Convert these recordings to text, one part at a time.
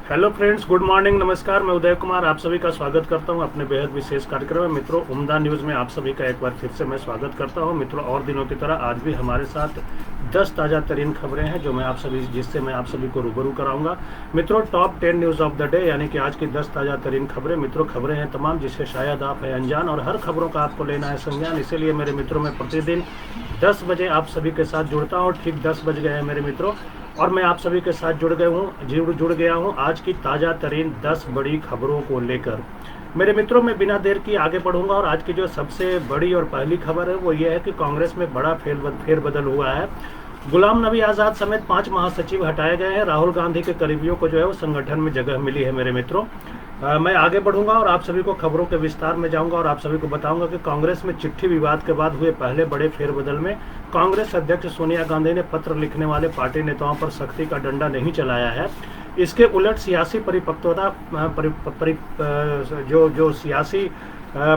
Hello friends, good morning, नमस्कार। मैं उदय कुमार आप सभी का स्वागत करता हूं अपने बेहद विशेष कार्यक्रम में। मित्रों, उम्दा न्यूज़ में आप सभी का एक बार फिर से मैं स्वागत करता हूं। मित्रों, और दिनों की तरह आज भी हमारे साथ 10 ताज़ा तरीन खबरें हैं जो जिससे मैं आप सभी को रूबरू कराऊंगा। मित्रों, top 10 news of the day यानी कि आज की 10 ताज़ा तरीन खबरें। मित्रों, खबरें हैं तमाम जिससे शायद आप हैं अनजान और हर खबरों का आपको लेना है संज्ञान। इसीलिए मेरे मित्रों, मैं प्रतिदिन 10 बजे आप सभी के साथ जुड़ता हूँ। ठीक 10 बज गए हैं मेरे मित्रों, और मैं आप सभी के साथ जुड़ गया हूँ आज की ताज़ा तरीन 10 बड़ी खबरों को लेकर। मेरे मित्रों, मैं बिना देर की आगे बढ़ूंगा और आज की जो सबसे बड़ी और पहली खबर है वो ये है कि कांग्रेस में बड़ा फेरबदल हुआ है। गुलाम नबी आज़ाद समेत 5 महासचिव हटाए गए हैं। राहुल गांधी के करीबियों को जो है वो संगठन में जगह मिली है। मेरे मित्रों, मैं आगे बढ़ूंगा और आप सभी को खबरों के विस्तार में जाऊंगा और आप सभी को बताऊंगा कि कांग्रेस में चिट्ठी विवाद के बाद हुए पहले बड़े फेरबदल में कांग्रेस अध्यक्ष सोनिया गांधी ने पत्र लिखने वाले पार्टी नेताओं पर सख्ती का डंडा नहीं चलाया है। इसके उलट सियासी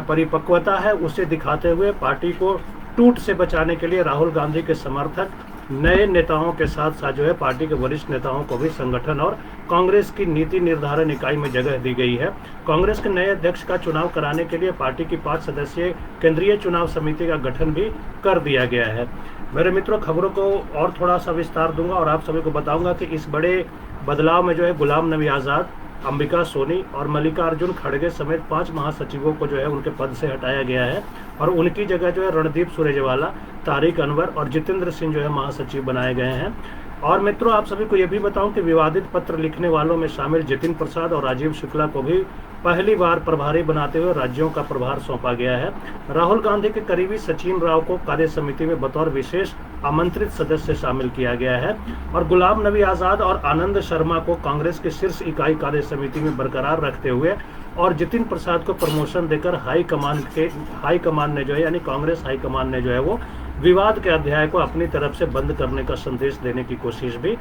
परिपक्वता है उसे दिखाते हुए पार्टी को टूट से बचाने के लिए राहुल गांधी के समर्थक नए नेताओं के साथ साथ जो है पार्टी के वरिष्ठ नेताओं को भी संगठन और कांग्रेस की नीति निर्धारण इकाई में जगह दी गई है। कांग्रेस के नए अध्यक्ष का चुनाव कराने के लिए पार्टी की 5 सदस्यीय केंद्रीय चुनाव समिति का गठन भी कर दिया गया है। मेरे मित्रों, खबरों को और थोड़ा सा विस्तार दूंगा और आप सभी को बताऊंगा कि इस बड़े बदलाव में जो है गुलाम नबी आज़ाद, अंबिका सोनी और मल्लिकार्जुन खड़गे समेत 5 महासचिवों को जो है उनके पद से हटाया गया है और उनकी जगह जो है रणदीप सुरजेवाला, तारिक अनवर और जितेंद्र सिंह जो है महासचिव बनाए गए हैं। और मित्रों, आप सभी को यह भी बताऊं कि विवादित पत्र लिखने वालों में शामिल जितिन प्रसाद और राजीव शुक्ला को भी पहली बार प्रभारी बनाते हुए राज्यों का प्रभार सौंपा गया है। राहुल गांधी के करीबी सचिन राव को कार्य समिति में बतौर विशेष आमंत्रित सदस्य शामिल किया गया है और गुलाम नबी आज़ाद और आनंद शर्मा को कांग्रेस की शीर्ष इकाई कार्य समिति में बरकरार रखते हुए और जितिन प्रसाद को प्रमोशन देकर हाईकमान ने जो है यानी कांग्रेस हाईकमान ने जो है वो विवाद के अध्याय को अपनी तरफ से बंद करने का संदेश देने की कोशिश भी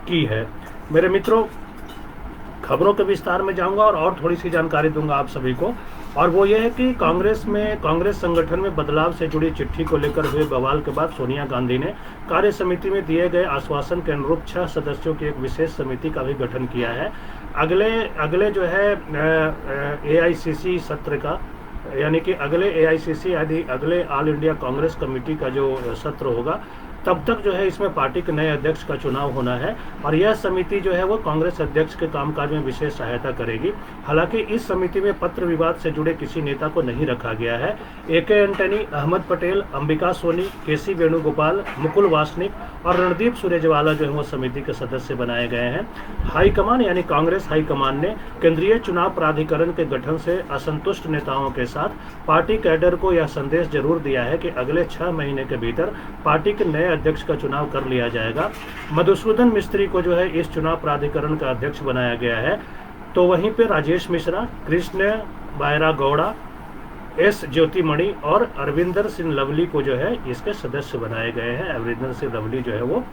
की है। मेरे मित्रों, खबरों के विस्तार में जाऊंगा और थोड़ी सी जानकारी दूंगा आप सभी को, और वो ये है कि कांग्रेस संगठन में बदलाव से जुड़ी चिट्ठी को लेकर हुए बवाल के बाद सोनिया गांधी ने कार्य समिति में दिए गए आश्वासन के अनुरूप 6 सदस्यों की एक विशेष समिति का भी गठन किया है। अगले जो है एआईसीसी सत्र का यानी कि अगले ऑल इंडिया कांग्रेस कमेटी का जो सत्र होगा तब तक जो है इसमें पार्टी के नए अध्यक्ष का चुनाव होना है और यह समिति जो है वो कांग्रेस अध्यक्ष के कामकाज में विशेष सहायता करेगी। हालांकि इस समिति में पत्र विवाद से जुड़े किसी नेता को नहीं रखा गया है। AK एंटनी, अहमद पटेल, अंबिका सोनी, KC वेणुगोपाल, मुकुल वासनिक और रणदीप सुरजेवाला जो है वो समिति के सदस्य बनाए गए हैं। हाईकमान यानी कांग्रेस हाईकमान ने केंद्रीय चुनाव प्राधिकरण के गठन से असंतुष्ट नेताओं के साथ पार्टी कैडर को यह संदेश जरूर दिया है कि अगले 6 महीने के भीतर पार्टी के नए अध्यक्ष का चुनाव कर लिया जाएगा। मधुसूदन मिस्त्री को जो है इस चुनाव प्राधिकरण का अध्यक्ष बनाया गया है, तो वहीं पे राजेश मिश्रा, कृष्ण बायरा गौड़ा, S ज्योतिमणि और अरविंदर सिंह लवली को जो है इसके सदस्य बनाए गए हैं। अरविंदर सिंह लवली जो है वो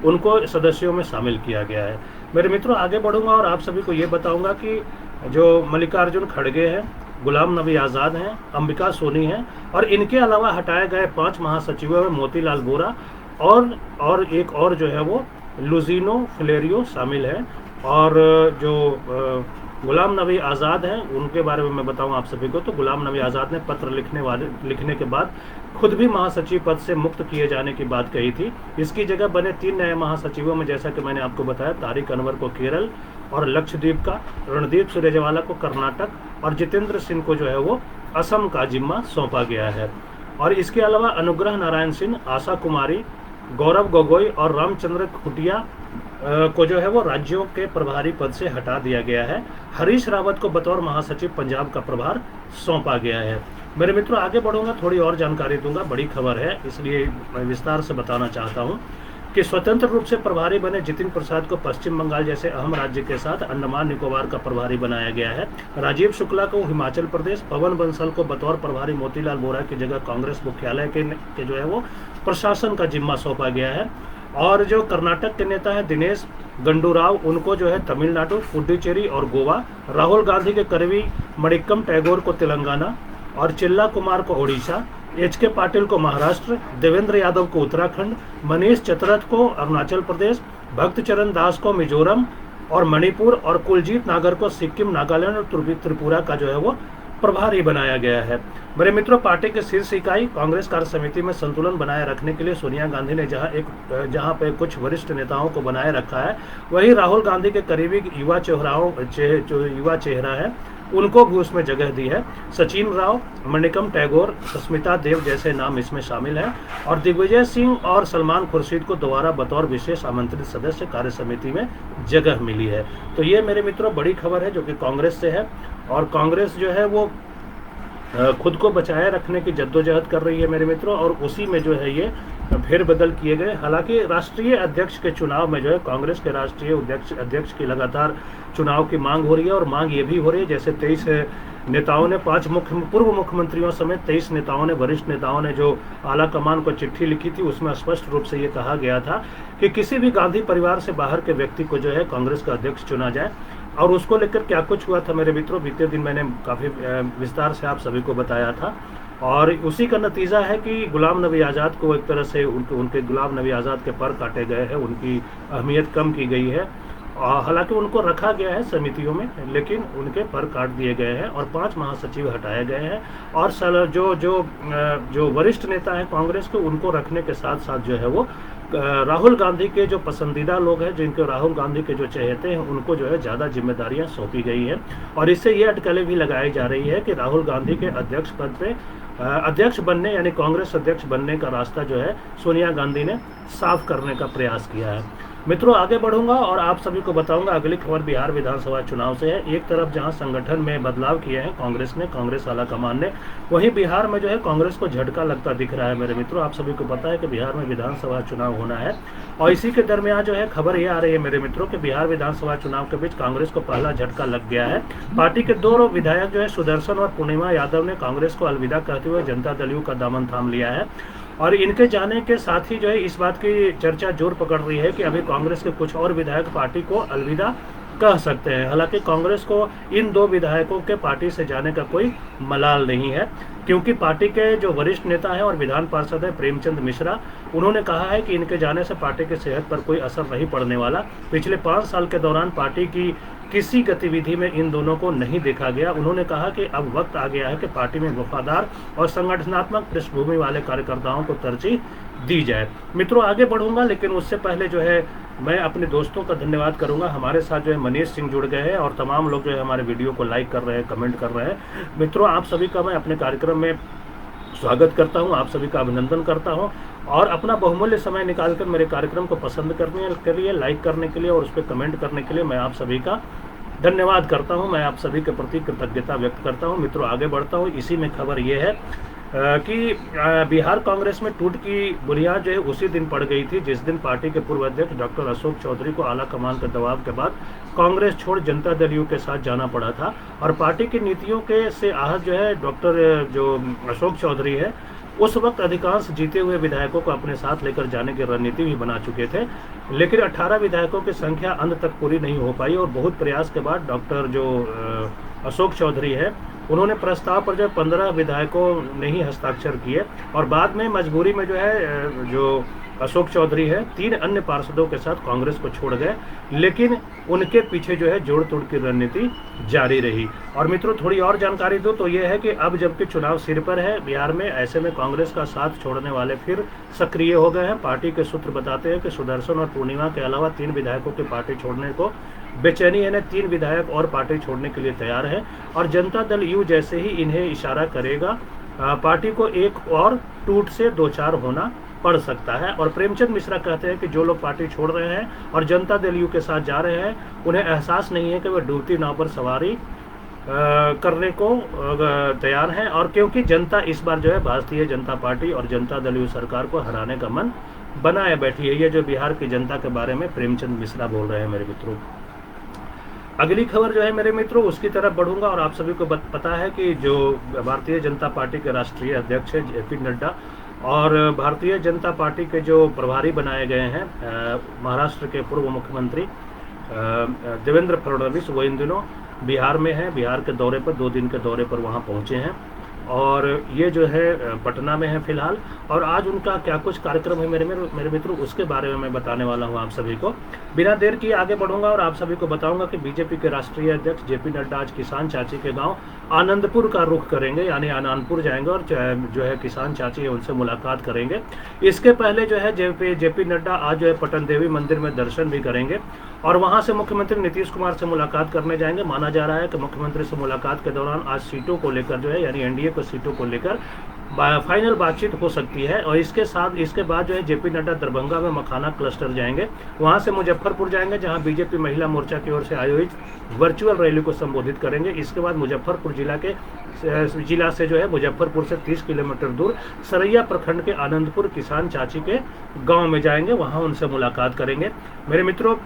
उनको सदस्यों में शामिल किया गया है। मेरे मित्रों, आगे बढ़ूंगा और आप सभी को ये बताऊंगा कि जो मल्लिकार्जुन खड़गे हैं, गुलाम नबी आज़ाद हैं, अंबिका सोनी हैं और इनके अलावा हटाए गए 5 महासचिवों में मोतीलाल वोरा और एक और जो है वो लुजिनो फ्लेरियो शामिल है। और जो गुलाम नबी आज़ाद हैं उनके बारे में मैं बताऊं आप सभी को, तो गुलाम नबी आज़ाद ने पत्र लिखने के बाद खुद भी महासचिव पद से मुक्त किए जाने की बात कही थी। इसकी जगह बने 3 नए महासचिवों में जैसा कि मैंने आपको बताया, तारिक अनवर को केरल और लक्षद्वीप का, रणदीप सुरजेवाला को कर्नाटक और जितेंद्र सिंह को जो है वो असम का जिम्मा सौंपा गया है। और इसके अलावा अनुग्रह नारायण सिंह, आशा कुमारी, गौरव गोगोई और रामचंद्र खुटिया को जो है वो राज्यों के प्रभारी पद से हटा दिया गया है। हरीश रावत को बतौर महासचिव पंजाब का प्रभार सौंपा गया है। मेरे मित्रों, आगे बढ़ूंगा, थोड़ी और जानकारी दूंगा, बड़ी खबर है इसलिए मैं विस्तार से बताना चाहता हूं कि स्वतंत्र रूप से प्रभारी बने जितिन प्रसाद को पश्चिम बंगाल जैसे अहम राज्य के साथ अंडमान निकोबार का प्रभारी बनाया गया है। राजीव शुक्ला को हिमाचल प्रदेश, पवन बंसल को बतौर प्रभारी मोतीलाल वोरा की जगह कांग्रेस मुख्यालय के जो है वो प्रशासन का जिम्मा सौंपा गया है। और जो कर्नाटक के नेता है दिनेश गंडूराव, उनको जो है तमिलनाडु, पुडुचेरी और गोवा, राहुल गांधी के करीबी मणिक्कम टैगोर को तेलंगाना और चिल्ला कुमार को ओडिशा, HK पाटिल को महाराष्ट्र, देवेंद्र यादव को उत्तराखंड, मनीष चतरथ को अरुणाचल प्रदेश, भक्त चरण दास को मिजोरम, और मणिपुर और कुलजीत नागर को सिक्किम, नागालैंड और त्रिपुरा का जो है वो प्रभारी बनाया गया है। मेरे मित्रों, पार्टी के शीर्ष इकाई कांग्रेस कार्य समिति में संतुलन बनाए रखने के लिए सोनिया गांधी ने जहां पे कुछ वरिष्ठ नेताओं को बनाए रखा है, वहीं राहुल गांधी के करीबी युवा जो युवा चेहरा है उनको भी उसमें जगह दी है। सचिन राव, मणिकम टैगोर, सस्मिता देव जैसे नाम इसमें शामिल हैं और दिग्विजय सिंह और सलमान खुर्शीद को दोबारा बतौर विशेष आमंत्रित सदस्य कार्य समिति में जगह मिली है। तो ये मेरे मित्रों बड़ी खबर है जो कि कांग्रेस से है, और कांग्रेस जो है वो खुद को बचाए रखने की जद्दोजहद कर रही है मेरे मित्रों, और उसी में जो है ये फेरबदल किए गए। हालांकि राष्ट्रीय अध्यक्ष के चुनाव में जो है कांग्रेस के राष्ट्रीय अध्यक्ष की लगातार चुनाव की मांग हो रही है, और मांग ये भी हो रही है जैसे 23 नेताओं ने, 5 पूर्व मुख्यमंत्रियों समेत 23 नेताओं ने, वरिष्ठ नेताओं ने जो आला कमान को चिट्ठी लिखी थी, उसमें स्पष्ट रूप से ये कहा गया था कि किसी भी गांधी परिवार से बाहर के व्यक्ति को जो है कांग्रेस का अध्यक्ष चुना जाए। और उसको लेकर क्या कुछ हुआ था मेरे मित्रों, बीते दिन मैंने काफ़ी विस्तार से आप सभी को बताया था, और उसी का नतीजा है कि गुलाम नबी आज़ाद को एक तरह से उनके गुलाम नबी आज़ाद के पर काटे गए हैं, उनकी अहमियत कम की गई है। हालांकि उनको रखा गया है समितियों में, लेकिन उनके पर काट दिए गए हैं और 5 महासचिव हटाए गए हैं, और जो वरिष्ठ नेता हैं कांग्रेस के, उनको रखने के साथ साथ जो है वो राहुल गांधी के जो पसंदीदा लोग हैं, जिनके राहुल गांधी के जो चहेते हैं, उनको जो है ज़्यादा जिम्मेदारियां सौंपी गई हैं। और इससे ये अटकलें भी लगाई जा रही है कि राहुल गांधी के अध्यक्ष पद पे अध्यक्ष बनने यानी कांग्रेस अध्यक्ष बनने का रास्ता जो है सोनिया गांधी ने साफ करने का प्रयास किया है। मित्रों, आगे बढ़ूंगा और आप सभी को बताऊंगा। अगली खबर बिहार विधानसभा चुनाव से है। एक तरफ जहां संगठन में बदलाव किए हैं कांग्रेस आला कमान ने, वहीं बिहार में जो है कांग्रेस को झटका लगता दिख रहा है मेरे मित्रों। आप सभी को पता है कि बिहार में विधानसभा चुनाव होना है, और इसी के दरमियान जो है खबर ये आ रही है मेरे मित्रों कि बिहार विधानसभा चुनाव के बीच कांग्रेस को पहला झटका लग गया है। पार्टी के 2 विधायक जो है सुदर्शन और पूर्णिमा यादव ने कांग्रेस को अलविदा कहते हुए जनता दल यू का दामन थाम लिया है, और इनके जाने के साथ ही जो है इस बात की चर्चा जोर पकड़ रही है कि अभी कांग्रेस के कुछ और विधायक पार्टी को अलविदा कह सकते हैं। हालांकि कांग्रेस को इन 2 विधायकों के पार्टी से जाने का कोई मलाल नहीं है, क्योंकि पार्टी के जो वरिष्ठ नेता हैं और विधान पार्षद है प्रेमचंद मिश्रा, उन्होंने कहा है कि इनके जाने से पार्टी की सेहत पर कोई असर नहीं पड़ने वाला। पिछले 5 साल के दौरान पार्टी की किसी गतिविधि में इन दोनों को नहीं देखा गया। उन्होंने कहा कि अब वक्त आ गया है कि पार्टी में वफादार और संगठनात्मक पृष्ठभूमि वाले कार्यकर्ताओं को तरजीह दी जाए। मित्रों, आगे बढ़ूंगा, लेकिन उससे पहले जो है मैं अपने दोस्तों का धन्यवाद करूंगा। हमारे साथ जो है मनीष सिंह जुड़ गए हैं, और तमाम लोग जो है हमारे वीडियो को लाइक कर रहे हैं, कमेंट कर रहे हैं। मित्रों, आप सभी का मैं अपने कार्यक्रम में स्वागत करता हूं, आप सभी का अभिनंदन करता हूं, और अपना बहुमूल्य समय निकालकर मेरे कार्यक्रम को पसंद करने के लिए, लाइक करने के लिए और उस पर कमेंट करने के लिए मैं आप सभी का धन्यवाद करता हूं। मैं आप सभी के प्रति कृतज्ञता व्यक्त करता हूं। मित्रों, आगे बढ़ता हूं। इसी में खबर यह है कि बिहार कांग्रेस में टूट की बुनियाद जो है उसी दिन पड़ गई थी जिस दिन पार्टी के पूर्व अध्यक्ष डॉक्टर अशोक चौधरी को आला कमान के दबाव के बाद कांग्रेस छोड़ जनता दल यू के साथ जाना पड़ा था, और पार्टी की नीतियों के से आहत जो है डॉक्टर जो अशोक चौधरी है, उस वक्त अधिकांश जीते हुए विधायकों को अपने साथ लेकर जाने की रणनीति भी बना चुके थे, लेकिन 18 विधायकों की संख्या अंत तक पूरी नहीं हो पाई, और बहुत प्रयास के बाद डॉक्टर जो अशोक चौधरी है, उन्होंने प्रस्ताव पर जो 15 विधायकों ने ही हस्ताक्षर किए, और बाद में मजबूरी में जो है जो अशोक चौधरी है 3 अन्य पार्षदों के साथ कांग्रेस को छोड़ गए, लेकिन उनके पीछे जो है जोड़ तोड़ की रणनीति जारी रही। और मित्रों, थोड़ी और जानकारी दो तो यह है कि अब जबकि चुनाव सिर पर है बिहार में, ऐसे में कांग्रेस का साथ छोड़ने वाले फिर सक्रिय हो गए हैं। पार्टी के सूत्र बताते हैं कि सुदर्शन और पूर्णिमा के अलावा 3 विधायकों की पार्टी छोड़ने को बेचैनी है। 3 विधायक और पार्टी छोड़ने के लिए तैयार है, और जनता दल यू जैसे ही इन्हें इशारा करेगा पार्टी को एक और टूट से 2-4 होना पड़ सकता है। और प्रेमचंद मिश्रा कहते हैं कि जो लोग पार्टी छोड़ रहे हैं और जनता दल यू के साथ जा रहे हैं, उन्हें एहसास नहीं है कि वे डूबती नाव पर सवारी करने को तैयार हैं, और क्योंकि जनता इस बार जो है भारतीय जनता पार्टी और जनता दल यू सरकार को हराने का मन बनाए बैठी है। ये जो बिहार की जनता के बारे में प्रेमचंद मिश्रा बोल रहे हैं मेरे मित्रों। अगली खबर जो है मेरे मित्रों, उसकी तरफ बढ़ूंगा, और आप सभी को पता है कि जो भारतीय जनता पार्टी के राष्ट्रीय अध्यक्ष है जेपी नड्डा, और भारतीय जनता पार्टी के जो प्रभारी बनाए गए हैं महाराष्ट्र के पूर्व मुख्यमंत्री देवेंद्र फडणवीस, वो इन दिनों बिहार में हैं। बिहार के दौरे पर 2 दिन के दौरे पर वहां पहुंचे हैं, और ये जो है पटना में है फिलहाल। और आज उनका क्या कुछ कार्यक्रम है मेरे मित्रों, उसके बारे में मैं बताने वाला हूँ आप सभी को। बिना देर किए आगे बढ़ूंगा और आप सभी को बताऊंगा कि बीजेपी के राष्ट्रीय अध्यक्ष जेपी नड्डा आज किसान चाची के गांव आनंदपुर का रुख करेंगे, यानी आनंदपुर जाएंगे और जो है किसान चाची है उनसे मुलाकात करेंगे। इसके पहले जो है जेपी नड्डा आज जो है पटन देवी मंदिर में दर्शन भी करेंगे और वहां से मुख्यमंत्री नीतीश कुमार से मुलाकात करने जाएंगे। माना जा रहा है कि मुख्यमंत्री से मुलाकात के दौरान आज सीटों को लेकर जो है, यानी एनडीए को सीटों को लेकर फाइनल बातचीत हो सकती है। और इसके बाद जो है जेपी नड्डा दरभंगा में मखाना क्लस्टर जाएंगे, वहां से मुजफ्फरपुर जाएंगे जहां बीजेपी महिला मोर्चा की ओर से आयोजित वर्चुअल रैली को संबोधित करेंगे। इसके बाद मुजफ्फरपुर जिला से जो है मुजफ्फरपुर से 30 किलोमीटर दूर सरैया प्रखंड के आनंदपुर किसान चाची के गाँव में जाएंगे, वहाँ उनसे मुलाकात करेंगे। मेरे मित्रों,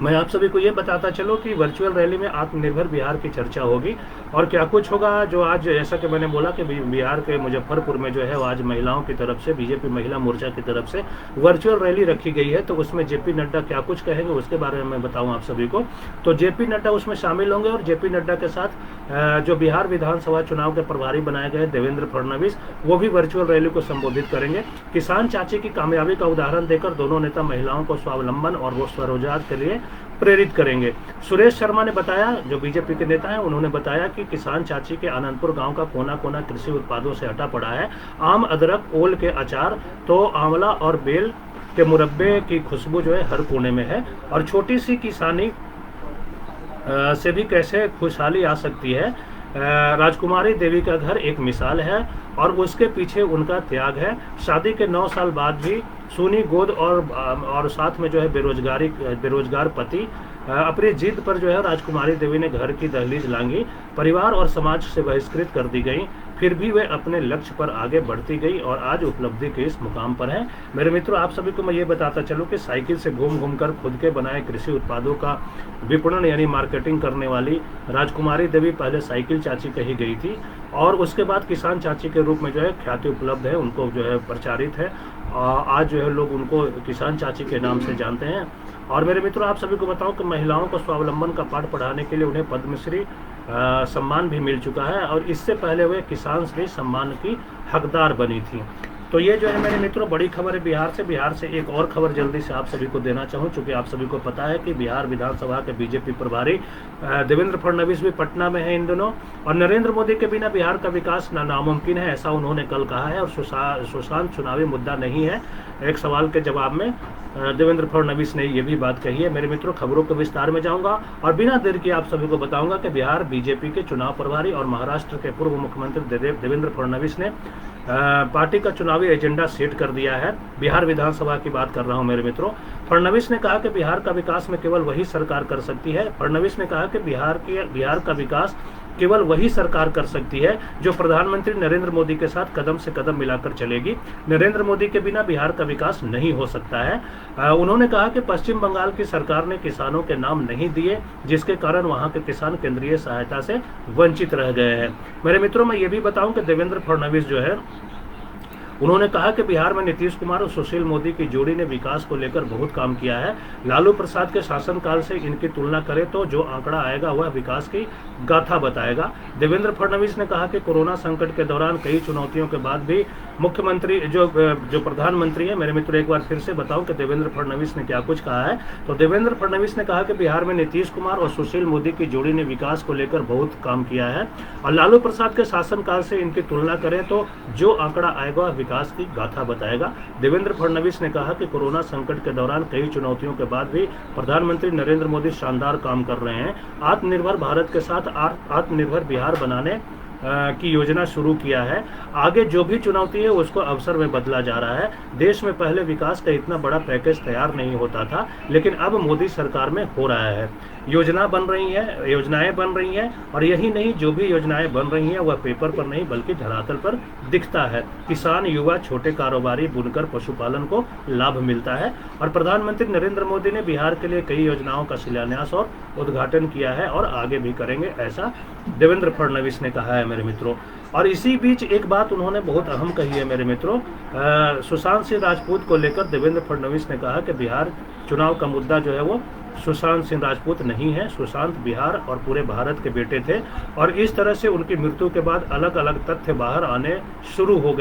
मैं आप सभी को ये बताता चलो कि वर्चुअल रैली में आत्मनिर्भर बिहार की चर्चा होगी और क्या कुछ होगा। जो आज जैसा कि मैंने बोला कि बिहार के मुजफ्फरपुर में जो है आज महिलाओं की तरफ से, बीजेपी महिला मोर्चा की तरफ से वर्चुअल रैली रखी गई है, तो उसमें जेपी नड्डा क्या कुछ कहेंगे उसके बारे में मैं बताऊं आप सभी को। तो जेपी नड्डा उसमें शामिल होंगे और जेपी नड्डा के साथ जो बिहार विधानसभा चुनाव के प्रभारी बनाए गए देवेंद्र फडणवीस, वो भी वर्चुअल रैली को संबोधित करेंगे। किसान चाची की कामयाबी का उदाहरण देकर दोनों नेता महिलाओं को स्वावलंबन और वो स्वरोजगार के लिए प्रेरित करेंगे। सुरेश शर्मा ने बताया, जो बीजेपी के नेता हैं, उन्होंने बताया कि किसान चाची के आनंदपुर गांव का कोना कोना कृषि उत्पादों से अटा पड़ा है। आम, अदरक, ओल के अचार तो आंवला और बेल के मुरब्बे की खुशबू जो है हर कोने में है। और छोटी सी किसानी से भी कैसे खुशहाली आ सकती है। राजकुमारी देवी का घर एक मिसाल है और उसके पीछे उनका त्याग है। शादी के 9 साल बाद भी सूनी गोद और साथ में जो है बेरोजगार पति, अपनी जिद पर जो है राजकुमारी देवी ने घर की दहलीज लांघी, परिवार और समाज से बहिष्कृत कर दी गई, फिर भी वे अपने लक्ष्य पर आगे बढ़ती गई और आज उपलब्धि के इस मुकाम पर है। मेरे मित्रों, आप सभी को मैं ये बताता चलूं कि साइकिल से घूम घूम कर खुद के बनाए कृषि उत्पादों का विपणन यानी मार्केटिंग करने वाली राजकुमारी देवी पहले साइकिल चाची कही गई थी और उसके बाद किसान चाची के रूप में जो है ख्याति उपलब्ध है, उनको जो है प्रचारित है। आज जो है लोग उनको किसान चाची के नाम से जानते हैं। और मेरे मित्रों, आप सभी को बताऊं कि महिलाओं को स्वावलंबन का पाठ पढ़ाने के लिए उन्हें पद्मश्री सम्मान भी मिल चुका है और इससे पहले वे किसान श्री सम्मान की हकदार बनी थी। तो ये जो है मेरे मित्रों बड़ी खबर है बिहार से एक और खबर जल्दी से आप सभी को देना चाहूँ, क्योंकि आप सभी को पता है कि बिहार विधानसभा के बीजेपी प्रभारी देवेंद्र फडणवीस भी पटना में है इन दिनों। और नरेंद्र मोदी के बिना बिहार का विकास नामुमकिन है, ऐसा उन्होंने कल कहा है। और सुशांत चुनावी मुद्दा नहीं है, एक सवाल के जवाब में देवेंद्र फडणवीस ने ये भी बात कही है। मेरे मित्रों, खबरों के विस्तार में जाऊंगा और बिना देर के आप सभी को बताऊंगा कि बिहार बीजेपी के चुनाव प्रभारी और महाराष्ट्र के पूर्व मुख्यमंत्री देवेंद्र फडणवीस ने पार्टी का चुनावी एजेंडा सेट कर दिया है। बिहार विधानसभा की बात कर रहा हूं मेरे मित्रों। फडणवीस ने कहा कि बिहार का विकास में केवल वही सरकार कर सकती है। फडणवीस ने कहा कि बिहार का विकास केवल वही सरकार कर सकती है जो प्रधानमंत्री नरेंद्र मोदी के साथ कदम से कदम मिलाकर चलेगी। नरेंद्र मोदी के बिना बिहार का विकास नहीं हो सकता है। उन्होंने कहा कि पश्चिम बंगाल की सरकार ने किसानों के नाम नहीं दिए, जिसके कारण वहां के किसान केंद्रीय सहायता से वंचित रह गए हैं। मेरे मित्रों, मैं ये भी बताऊं कि देवेंद्र फडणवीस जो है उन्होंने कहा कि बिहार में नीतीश कुमार और सुशील मोदी की जोड़ी ने विकास को लेकर बहुत काम किया है। लालू प्रसाद के शासनकाल से इनकी तुलना करें तो जो आंकड़ा आएगा वह विकास की गाथा बताएगा। देवेंद्र फडणवीस ने कहा कि कोरोना संकट के दौरान कई चुनौतियों के बाद भी मुख्यमंत्री जो प्रधानमंत्री है, मेरे मित्र एक बार फिर से बताऊं कि देवेंद्र फडणवीस ने क्या कुछ कहा है। तो देवेंद्र फडणवीस ने कहा कि बिहार में नीतीश कुमार और सुशील मोदी की जोड़ी ने विकास को लेकर बहुत काम किया है और लालू प्रसाद के शासनकाल से इनकी तुलना करें तो जो आंकड़ा आएगा विकास की गाथा बताएगा। देवेंद्र फडणवीस ने कहा कि कोरोना संकट के दौरान कई चुनौतियों के बाद भी प्रधानमंत्री नरेंद्र मोदी शानदार काम कर रहे हैं। आत्मनिर्भर भारत के साथ आत्मनिर्भर बिहार बनाने की योजना शुरू किया है। आगे जो भी चुनौती है उसको अवसर में बदला जा रहा है। देश में पहले विकास का इतना बड़ा पैकेज तैयार नहीं होता था, लेकिन अब मोदी सरकार में हो रहा है। योजनाएं बन रही हैं और यही नहीं, जो भी योजनाएं बन रही हैं वह पेपर पर नहीं बल्कि धरातल पर दिखता है। किसान, युवा, छोटे कारोबारी, बुनकर, पशुपालन को लाभ मिलता है। और प्रधानमंत्री नरेंद्र मोदी ने बिहार के लिए कई योजनाओं का शिलान्यास और उद्घाटन किया है और आगे भी करेंगे, ऐसा देवेंद्र फडणवीस ने कहा है मेरे मित्रों। और इसी बीच एक बात उन्होंने बहुत अहम कही है मेरे मित्रों। सुशांत सिंह राजपूत को लेकर देवेंद्र फडणवीस ने कहा कि बिहार चुनाव का मुद्दा जो है वो सुशांत सिंह राजपूत नहीं है। सुशांत बिहार और पूरे भारत के बेटे थे और इस तरह से उनकी मृत्यु के बाद अलग अलग तथ्य बाहर आने शुरू हो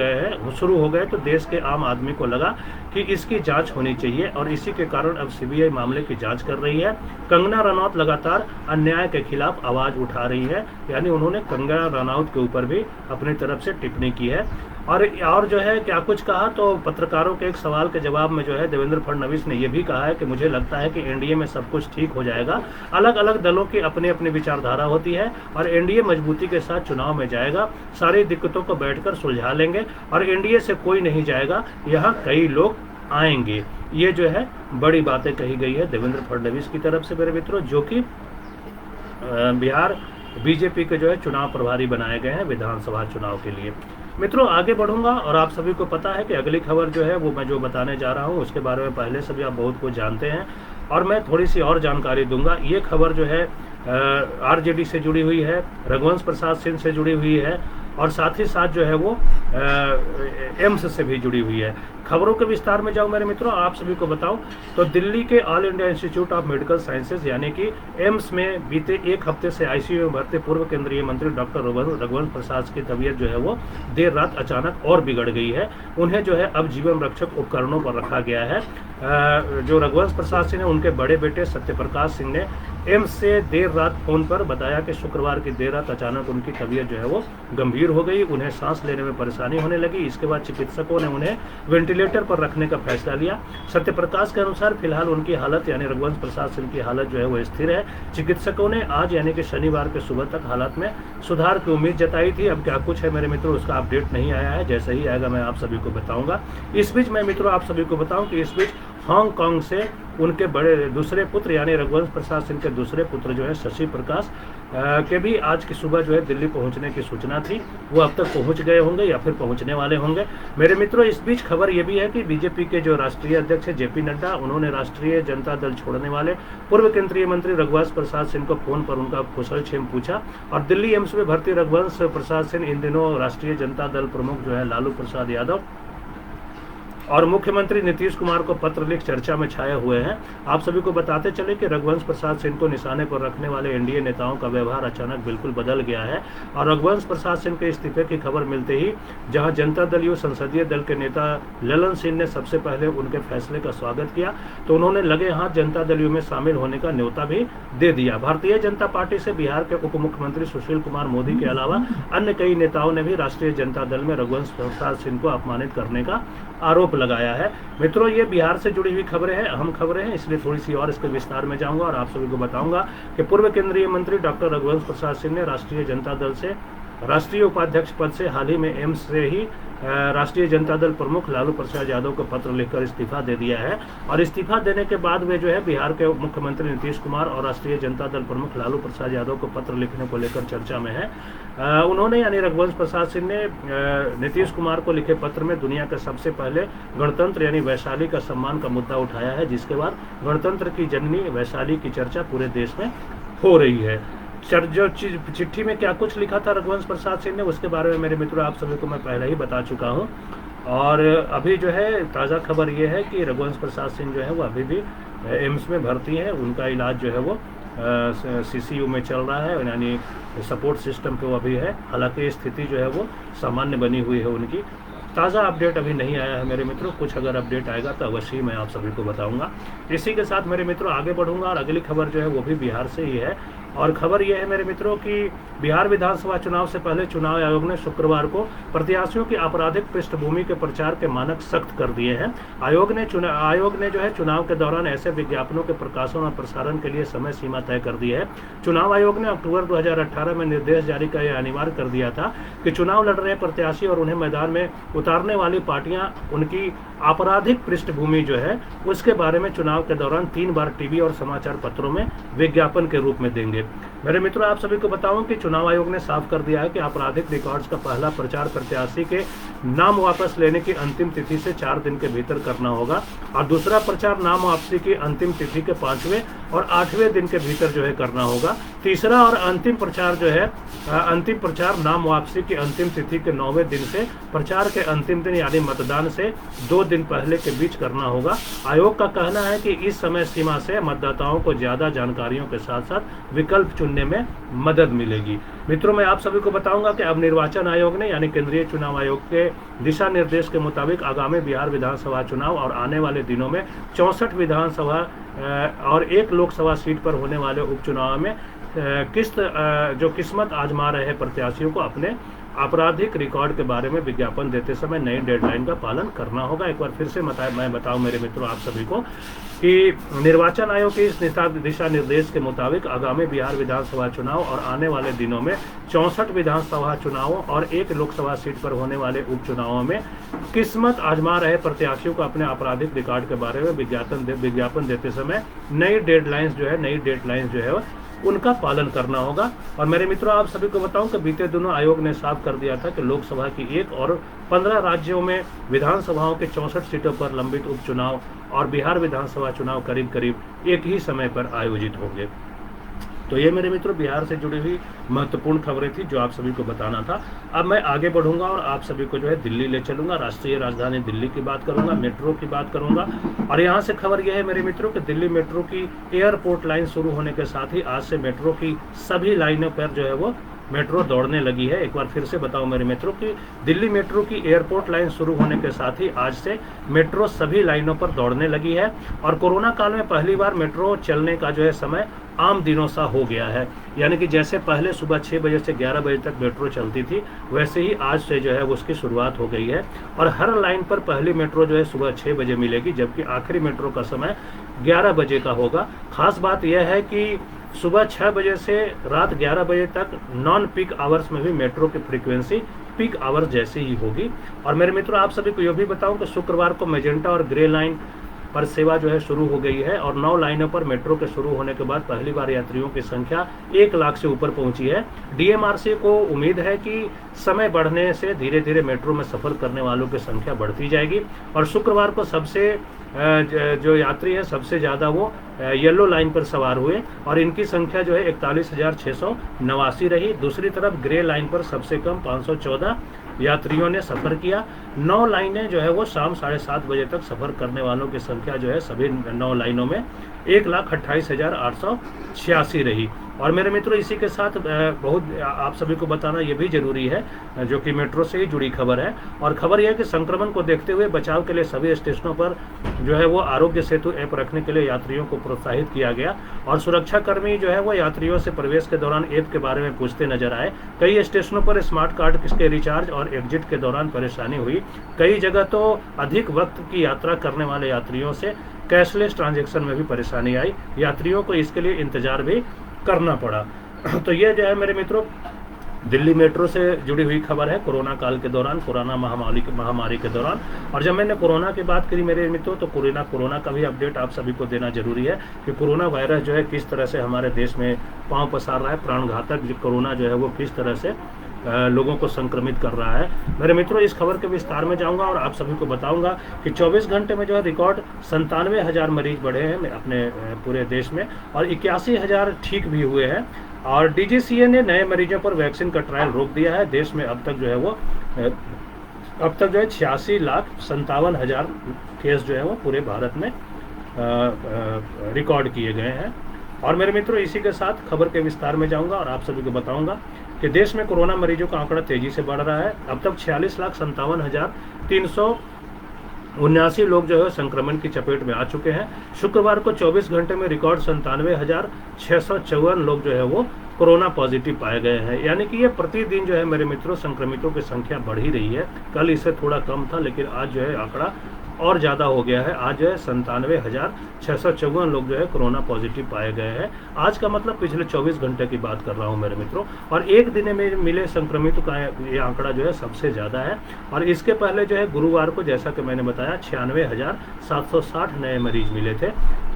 गए तो देश के आम आदमी को लगा कि इसकी जांच होनी चाहिए और इसी के कारण अब सीबीआई मामले की जांच कर रही है। कंगना रनौत लगातार अन्याय के खिलाफ आवाज उठा रही है, यानी उन्होंने कंगना रनौत के ऊपर भी अपनी तरफ से टिप्पणी की है और जो है क्या कुछ कहा, तो पत्रकारों के एक सवाल के जवाब में जो है देवेंद्र फडणवीस ने यह भी कहा है कि मुझे लगता है कि एनडीए में सब कुछ ठीक हो जाएगा। अलग अलग दलों की अपनी अपनी विचारधारा होती है और एनडीए मजबूती के साथ चुनाव में जाएगा, सारी दिक्कतों को बैठकर सुलझा लेंगे और एनडीए से कोई नहीं जाएगा, यहाँ कई लोग आएंगे। ये जो है बड़ी बातें कही गई है देवेंद्र फडणवीस की तरफ से मेरे मित्रों, जो कि बिहार बीजेपी के जो है चुनाव प्रभारी बनाए गए हैं विधानसभा चुनाव के लिए। मित्रों आगे बढ़ूंगा और आप सभी को पता है कि अगली खबर जो है वो मैं जो बताने जा रहा हूं उसके बारे में पहले से भी आप बहुत कुछ जानते हैं और मैं थोड़ी सी और जानकारी दूंगा। ये खबर जो है आरजेडी से जुड़ी हुई है, रघुवंश प्रसाद सिंह से जुड़ी हुई है और साथ ही साथ जो है वो एम्स से भी जुड़ी हुई है। खबरों के विस्तार में जाऊं मेरे मित्रों, आप सभी को बताऊं तो दिल्ली के all India institute of medical sciences यानी कि एम्स में बीते एक हफ्ते से आईसीयू में भर्ती पूर्व केंद्रीय मंत्री डॉक्टर रघुवंश प्रसाद की तबीयत जो है वो देर रात अचानक और बिगड़ गई है। उन्हें जो है अब जीवन रक्षक उपकरणों पर रखा गया है। जो रघुवंश प्रसाद सिंह ने उनके बड़े बेटे सत्यप्रकाश सिंह ने एम्स से देर रात फोन पर बताया कि शुक्रवार की देर रात अचानक उनकी तबीयत जो है वो गंभीर हो गई, उन्हें सांस लेने में परेशानी होने लगी। इसके बाद चिकित्सकों ने उन्हें वेंटिलेटर पर रखने का फैसला लिया। सत्यप्रकाश के अनुसार फिलहाल उनकी हालत यानी रघुवंश प्रसाद सिंह की हालत जो है वो स्थिर है। चिकित्सकों ने आज यानी कि शनिवार के सुबह तक हालत में सुधार की उम्मीद जताई थी। अब क्या कुछ है मेरे मित्रों उसका अपडेट नहीं आया है, जैसे ही आएगा मैं आप सभी को बताऊंगा। इस बीच मैं मित्रों आप सभी को बताऊं कि इस बीच हांगकांग से उनके बड़े दूसरे पुत्र यानी रघुवंश प्रसाद सिंह के दूसरे पुत्र जो है शशि प्रकाश के भी आज की सुबह जो है दिल्ली पहुंचने की सूचना थी। वो अब तक पहुंच गए होंगे या फिर पहुंचने वाले होंगे। मेरे मित्रों इस बीच खबर ये भी है कि बीजेपी के जो राष्ट्रीय अध्यक्ष है जेपी नड्डा, उन्होंने राष्ट्रीय जनता दल छोड़ने वाले पूर्व केंद्रीय मंत्री रघुवंश प्रसाद सिंह को फोन पर उनका कुशलक्षेम पूछा और दिल्ली एम्स में भर्ती रघुवंश प्रसाद सिंह इन दिनों राष्ट्रीय जनता दल प्रमुख जो है लालू प्रसाद यादव और मुख्यमंत्री नीतीश कुमार को पत्र लिख चर्चा में छाए हुए हैं। आप सभी को बताते चले कि रघुवंश प्रसाद सिंह को निशाने पर रखने वाले एनडीए नेताओं का व्यवहार अचानक बिल्कुल बदल गया है और रघुवंश प्रसाद सिंह के इस्तीफे की खबर मिलते ही जहां जनता दल यू संसदीय दल के नेता ललन सिंह ने सबसे पहले उनके फैसले का स्वागत किया तो उन्होंने लगे हाथ जनता दल यू में शामिल होने का न्योता भी दे दिया। भारतीय जनता पार्टी से बिहार के उप मुख्यमंत्री सुशील कुमार मोदी के अलावा अन्य कई नेताओं ने भी राष्ट्रीय जनता दल में रघुवंश प्रसाद सिंह को अपमानित करने का आरोप लगाया है। मित्रों ये बिहार से जुड़ी हुई खबरें हैं, अहम खबरें हैं, इसलिए थोड़ी सी और इसके विस्तार में जाऊंगा और आप सभी को बताऊंगा कि पूर्व केंद्रीय मंत्री डॉक्टर रघुवंश प्रसाद सिंह ने राष्ट्रीय जनता दल से राष्ट्रीय उपाध्यक्ष पद से हाल ही में एम्स से ही राष्ट्रीय जनता दल प्रमुख लालू प्रसाद यादव को पत्र लिखकर इस्तीफा दे दिया है और इस्तीफा देने के बाद वे जो है बिहार के मुख्यमंत्री नीतीश कुमार और राष्ट्रीय जनता दल प्रमुख लालू प्रसाद यादव को पत्र लिखने को लेकर चर्चा में है। उन्होंने यानी रघुवंश प्रसाद सिंह ने नीतीश कुमार को लिखे पत्र में दुनिया के सबसे पहले गणतंत्र यानी वैशाली का सम्मान का मुद्दा उठाया है, जिसके बाद गणतंत्र की जननी वैशाली की चर्चा पूरे देश में हो रही है। जो चिट्ठी में क्या कुछ लिखा था रघुवंश प्रसाद सिंह ने उसके बारे में मेरे मित्रों आप सभी को मैं पहले ही बता चुका हूं और अभी जो है ताज़ा खबर ये है कि रघुवंश प्रसाद सिंह जो है वो अभी भी एम्स में भर्ती है। उनका इलाज जो है वो सीसीयू में चल रहा है यानी सपोर्ट सिस्टम पे वो अभी है। हालांकि स्थिति जो है वो सामान्य बनी हुई है उनकी। ताज़ा अपडेट अभी नहीं आया है मेरे मित्रों, कुछ अगर अपडेट आएगा तो अवश्य ही मैं आप सभी को बताऊंगा। इसी के साथ मेरे मित्रों आगे बढ़ूंगा और अगली खबर जो है वो भी बिहार से ही है और खबर यह है मेरे मित्रों कि बिहार विधानसभा चुनाव से पहले चुनाव आयोग ने शुक्रवार को प्रत्याशियों की आपराधिक पृष्ठभूमि के प्रचार के मानक सख्त कर दिए हैं। आयोग ने जो है चुनाव के दौरान ऐसे विज्ञापनों के प्रकाशन और प्रसारण के लिए समय सीमा तय कर दी है। चुनाव आयोग ने अक्टूबर 2018 में निर्देश जारी कर यह अनिवार्य कर दिया था कि चुनाव लड़ रहे प्रत्याशी और उन्हें मैदान में उतारने वाली पार्टियां उनकी आपराधिक पृष्ठभूमि जो है उसके बारे में चुनाव के दौरान 3 बार टीवी और समाचार पत्रों में विज्ञापन के रूप में देंगे। होंगे। मेरे मित्रों, आप सभी को बताऊं कि चुनाव आयोग ने साफ कर दिया है कि आपराधिक रिकॉर्ड्स का पहला प्रचार प्रत्याशी के नाम वापस लेने की अंतिम तिथि से 4 दिन के भीतर करना होगा और दूसरा प्रचार नाम वापसी की अंतिम तिथि के 5वें और 8वें दिन के भीतर जो है करना होगा। तीसरा और अंतिम प्रचार जो है अंतिम प्रचार नाम वापसी की अंतिम तिथि के 9वें दिन से प्रचार के अंतिम दिन यानी मतदान से 2 दिन पहले के बीच करना होगा। आयोग का कहना है कि इस समय सीमा से मतदाताओं को ज्यादा जानकारियों के साथ साथ विकल्प चुनने में मदद मिलेगी। मित्रों, मैं आप सभी को बताऊंगा कि अब निर्वाचन आयोग ने यानी केंद्रीय चुनाव आयोग के दिशा निर्देश के मुताबिक आगामी बिहार विधानसभा चुनाव और आने वाले दिनों में 64 विधानसभा और 1 लोकसभा सीट पर होने वाले उपचुनाव में किस्मत आजमा रहे प्रत्याशियों को अपने आपराधिक रिकॉर्ड के बारे में विज्ञापन देते समय नई डेडलाइन का पालन करना होगा। एक बार फिर से मैं बताऊं मेरे मित्रों आप सभी को कि निर्वाचन आयोग के इस दिशा निर्देश के मुताबिक आगामी बिहार विधानसभा चुनाव और आने वाले दिनों में 64 विधानसभा चुनावों और 1 लोकसभा सीट पर होने वाले उपचुनावों में किस्मत आजमा रहे प्रत्याशियों को अपने आपराधिक रिकॉर्ड के बारे में विज्ञापन देते समय नई डेडलाइंस जो है उनका पालन करना होगा। और मेरे मित्रों, आप सभी को बताऊं कि बीते दिनों आयोग ने साफ कर दिया था कि लोकसभा की 1 और 15 राज्यों में विधानसभाओं के 64 सीटों पर लंबित उपचुनाव और बिहार विधानसभा चुनाव करीब करीब एक ही समय पर आयोजित होंगे। तो ये मेरे मित्रों बिहार से जुड़ी हुई महत्वपूर्ण खबरें थी जो आप सभी को बताना था। अब मैं आगे बढ़ूंगा और आप सभी को जो है दिल्ली ले चलूंगा, राष्ट्रीय राजधानी दिल्ली की बात करूंगा, मेट्रो की बात करूंगा। और यहाँ से खबर यह है मेरे मित्रों कि दिल्ली मेट्रो की एयरपोर्ट लाइन शुरू होने के साथ ही आज से मेट्रो की सभी लाइनों पर जो है वो मेट्रो दौड़ने लगी है। एक बार फिर से बताऊं मेरे मित्रों कि दिल्ली मेट्रो की एयरपोर्ट लाइन शुरू होने के साथ ही आज से मेट्रो सभी लाइनों पर दौड़ने लगी है और कोरोना काल में पहली बार मेट्रो चलने का जो है समय आम दिनों सा हो गया है। यानी कि जैसे पहले सुबह 6 बजे से 11 बजे तक मेट्रो चलती थी वैसे ही आज से जो है उसकी शुरुआत हो गई है और हर लाइन पर पहली मेट्रो जो है सुबह 6 बजे मिलेगी जबकि आखिरी मेट्रो का समय 11 बजे का होगा। खास बात यह है कि सुबह 6 बजे से रात 11 बजे तक नॉन पीक आवर्स में भी मेट्रो की फ्रीक्वेंसी पीक आवर्स जैसी ही होगी। और मेरे मित्रों आप सभी को यह भी बताऊं कि शुक्रवार को मैजेंटा और ग्रे लाइन पर सेवा जो है शुरू हो गई है और 9 लाइनों पर मेट्रो के शुरू होने के बाद पहली बार यात्रियों की संख्या 1 लाख से ऊपर पहुंची है। डीएमआरसी को उम्मीद है कि समय बढ़ने से धीरे धीरे मेट्रो में सफर करने वालों की संख्या बढ़ती जाएगी और शुक्रवार को सबसे जो यात्री है सबसे ज़्यादा वो येलो लाइन पर सवार हुए और इनकी संख्या जो है 41,689 रही। दूसरी तरफ ग्रे लाइन पर सबसे कम 514 यात्रियों ने सफ़र किया। 9 लाइनें जो है वो शाम 7:30 बजे तक सफ़र करने वालों की संख्या जो है सभी 9 लाइनों में 1,28,886 रही। और मेरे मित्रों इसी के साथ बहुत आप सभी को बताना ये भी जरूरी है जो कि मेट्रो से ही जुड़ी खबर है और खबर यह है कि संक्रमण को देखते हुए बचाव के लिए सभी स्टेशनों पर जो है वो आरोग्य सेतु ऐप रखने के लिए यात्रियों को प्रोत्साहित किया गया और सुरक्षा कर्मी जो है वो यात्रियों से प्रवेश के दौरान ऐप के बारे में पूछते नजर आए। कई स्टेशनों पर स्मार्ट कार्ड के रिचार्ज और एग्जिट के दौरान परेशानी हुई। कई जगह तो अधिक वक्त की यात्रा करने वाले यात्रियों से कैशलेस ट्रांजैक्शन में भी परेशानी आई। यात्रियों को इसके लिए इंतजार भी करना पड़ा। तो ये जो है मेरे मित्रों दिल्ली मेट्रो से जुड़ी हुई खबर है कोरोना काल के दौरान, कोरोना महामारी के दौरान। और जब मैंने कोरोना की बात करी मेरे मित्रों तो कोरोना का भी अपडेट आप सभी को देना जरूरी है कि कोरोना वायरस जो है किस तरह से हमारे देश में पांव पसार रहा है। प्राणघातक कोरोना जो है वो किस तरह से लोगों को संक्रमित कर रहा है। मेरे मित्रों इस खबर के विस्तार में जाऊंगा और आप सभी को बताऊंगा कि 24 घंटे में जो है रिकॉर्ड 97,000 मरीज बढ़े हैं अपने पूरे देश में और 81,000 ठीक भी हुए हैं। और डीजीसीए ने नए मरीजों पर वैक्सीन का ट्रायल रोक दिया है। देश में अब तक जो है 86,57,57,000 केस जो है वो पूरे भारत में रिकॉर्ड किए गए हैं। और मेरे मित्रों इसी के साथ खबर के विस्तार में जाऊंगा और आप सभी को बताऊंगा कि देश में कोरोना मरीजों का आंकड़ा तेजी से बढ़ रहा है। अब तक 46,57,379 लोग जो है संक्रमण की चपेट में आ चुके हैं। शुक्रवार को 24 घंटे में रिकॉर्ड 97,654 लोग जो है वो कोरोना पॉजिटिव पाए गए हैं। यानी कि ये प्रतिदिन जो है मेरे मित्रों संक्रमितों की संख्या बढ़ ही रही है। कल इससे थोड़ा कम था लेकिन आज जो है आंकड़ा और ज़्यादा हो गया है। आज जो है 97,654 लोग जो है कोरोना पॉजिटिव पाए गए हैं। आज का मतलब पिछले 24 घंटे की बात कर रहा हूं मेरे मित्रों। और एक दिन में मिले संक्रमितों का ये आंकड़ा जो है सबसे ज़्यादा है। और इसके पहले जो है गुरुवार को जैसा कि मैंने बताया 96,760 नए मरीज मिले थे।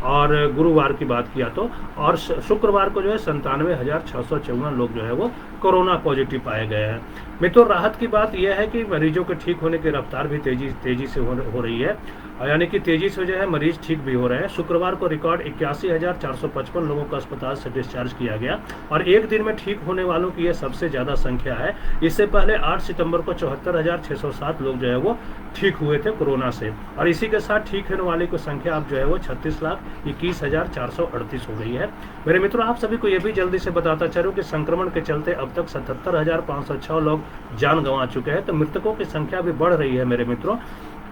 और गुरुवार की बात किया तो, और शुक्रवार को जो है 97,654 लोग जो है वो कोरोना पॉजिटिव पाए गए हैं। मित्रों, राहत की बात यह है कि मरीजों के ठीक होने की रफ्तार भी तेजी से हो रही है, यानी कि तेजी से जो है मरीज ठीक भी हो रहे हैं। शुक्रवार को रिकॉर्ड 81,455 लोगों को अस्पताल से डिस्चार्ज किया गया और एक दिन में ठीक होने वालों की यह सबसे ज़्यादा संख्या है। इससे पहले 8 सितंबर को 74,607 लोग जो है वो ठीक हुए थे कोरोना से, और इसी के साथ ठीक होने वाले की संख्या अब जो है वो 36,21,438 हो गई है। मेरे मित्रों, आप सभी को यह भी जल्दी से बताता चलूं कि संक्रमण के चलते अब तक 77,506 लोग जान गंवा चुके हैं, तो मृतकों की संख्या भी बढ़ रही है मेरे मित्रों।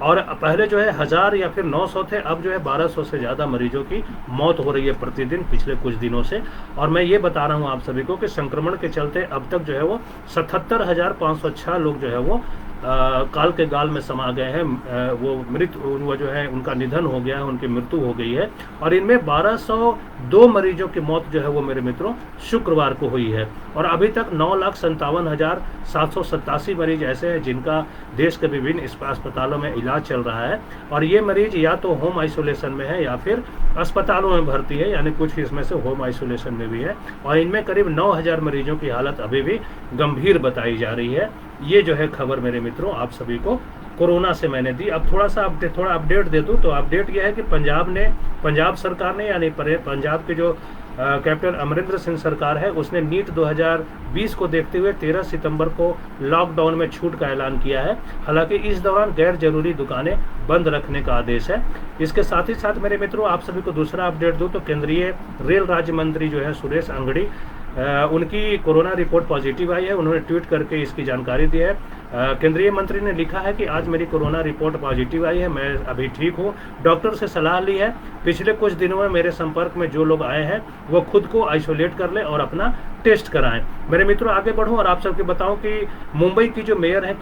और पहले जो है 1000 या फिर 900 थे, अब जो है 1200 से ज़्यादा मरीजों की मौत हो रही है प्रतिदिन पिछले कुछ दिनों से। और मैं ये बता रहा हूँ आप सभी को कि संक्रमण के चलते अब तक जो है वो 77,506 लोग जो है वो काल के गाल में समा गए हैं, वो जो है उनका निधन हो गया है, उनकी मृत्यु हो गई है। और इनमें 1202 मरीजों की मौत जो है वो मेरे मित्रों शुक्रवार को हुई है। और अभी तक 9,57,787 मरीज ऐसे हैं जिनका देश के विभिन्न अस्पतालों में इलाज चल रहा है, और ये मरीज या तो होम आइसोलेशन में है या फिर अस्पतालों में भर्ती है, यानी कुछ इसमें से होम आइसोलेशन में भी है। और इनमें करीब 9,000 मरीजों की हालत अभी भी गंभीर बताई जा रही है। ये जो है खबर मेरे मित्रों आप सभी को कोरोना से मैंने दी। अब थोड़ा अपडेट दे दूं, तो अपडेट यह है कि पंजाब सरकार ने, यानी पंजाब के जो कैप्टन अमरिंदर सिंह सरकार है, उसने नीट 2020 को देखते हुए 13 सितंबर को लॉकडाउन में छूट का ऐलान किया है। हालांकि इस दौरान गैर जरूरी दुकानें बंद रखने का आदेश है। इसके साथ ही साथ मेरे मित्रों आप सभी को दूसरा अपडेट दूं तो केंद्रीय रेल राज्य मंत्री जो है सुरेश अंगड़ी, उनकी कोरोना रिपोर्ट पॉजिटिव आई है। उन्होंने ट्वीट करके इसकी जानकारी दी है। केंद्रीय मंत्री ने लिखा है कि आज मेरी कोरोना रिपोर्ट पॉजिटिव आई है, मैं अभी ठीक हूँ, डॉक्टर से सलाह ली है। पिछले कुछ दिनों में मेरे संपर्क में जो लोग आए हैं वो खुद को आइसोलेट कर लें और अपना टेस्ट कराएं। मेरे मित्रों आगे बढ़ूं और आप सबके बताऊं कि मुंबई की जो मेयर है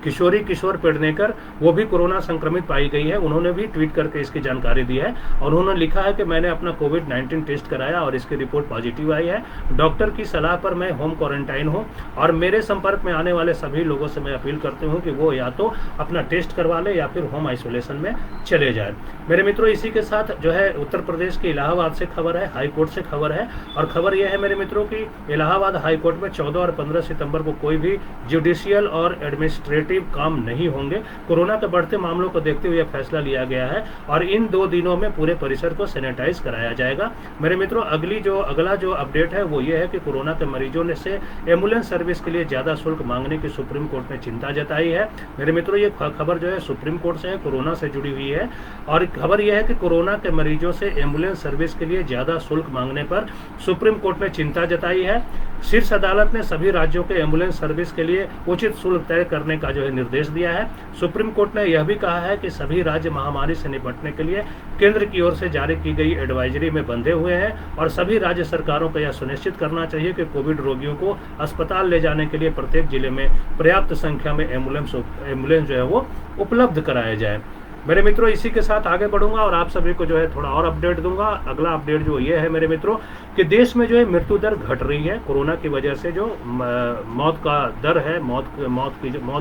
किशोर पेडनेकर, वो भी कोरोना संक्रमित पाई गई है। उन्होंने भी ट्वीट करके इसकी जानकारी दी है और उन्होंने लिखा है कि मैंने अपना कोविड-19 टेस्ट कराया और इसकी रिपोर्ट पॉजिटिव आई है। डॉक्टर की सलाह पर मैं होम क्वारंटाइन हूं और मेरे संपर्क में आने वाले सभी लोगों से मैं अपील करती हूं कि वो या तो अपना टेस्ट करवा ले या फिर होम आइसोलेशन में चले जाए। मेरे मित्रों इसी के साथ जो है उत्तर प्रदेश के इलाहाबाद से खबर है, हाईकोर्ट से खबर है, और खबर यह है मेरे मित्रों की इलाहाबाद हाईकोर्ट में 14 और 15 सितंबर को कोई भी जुडिशियल और एडमिनिस्ट्रेटिव काम नहीं होंगे। कोरोना के बढ़ते मामलों को देखते हुए यह फैसला लिया गया है और इन 2 दिनों में पूरे परिसर को सैनिटाइज कराया जाएगा। मेरे मित्रों अगला जो अपडेट है वो ये है कि कोरोना के मरीजों ने से एम्बुलेंस सर्विस के लिए ज्यादा शुल्क मांगने की सुप्रीम कोर्ट ने चिंता जताई है। मेरे मित्रों ये खबर जो है सुप्रीम कोर्ट से है, कोरोना से जुड़ी हुई है, और खबर यह है कि कोरोना के मरीजों से एम्बुलेंस सर्विस के लिए ज्यादा शुल्क मांगने पर सुप्रीम कोर्ट ने चिंता जताई है। शीर्ष अदालत ने सभी राज्यों के एम्बुलेंस सर्विस के लिए उचित शुल्क तय करने का जो है निर्देश दिया है। सुप्रीम कोर्ट ने यह भी कहा है कि सभी राज्य महामारी से निपटने के लिए केंद्र की ओर से जारी की गई एडवाइजरी में बंधे हुए हैं और सभी राज्य सरकारों को यह सुनिश्चित करना चाहिए कि कोविड रोगियों को अस्पताल ले जाने के लिए प्रत्येक जिले में पर्याप्त संख्या में एम्बुलेंस जो है वो उपलब्ध कराया जाए। मेरे मित्रों इसी के साथ आगे बढ़ूंगा और आप सभी को जो है थोड़ा और अपडेट दूंगा। अगला अपडेट जो ये है मेरे मित्रों कि देश में जो है मृत्यु दर घट रही है। कोरोना की वजह से जो मौत का दर है, मौत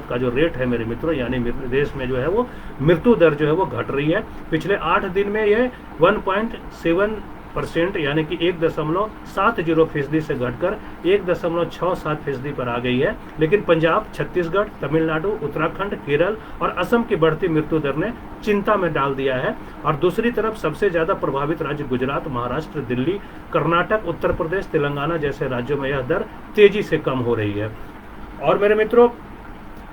का जो रेट है मेरे मित्रों, यानी देश में जो है वो मृत्यु दर जो है वो घट रही है। पिछले 8 दिन में ये 1.7% यानी कि 1.70% से घटकर 1.67% पर आ गई है। लेकिन पंजाब, छत्तीसगढ़, तमिलनाडु, उत्तराखंड, केरल और असम की बढ़ती मृत्यु दर ने चिंता में डाल दिया है। और दूसरी तरफ सबसे ज्यादा प्रभावित राज्य गुजरात, महाराष्ट्र, दिल्ली, कर्नाटक, उत्तर प्रदेश, तेलंगाना जैसे राज्यों में यह दर तेजी से कम हो रही है। और मेरे मित्रों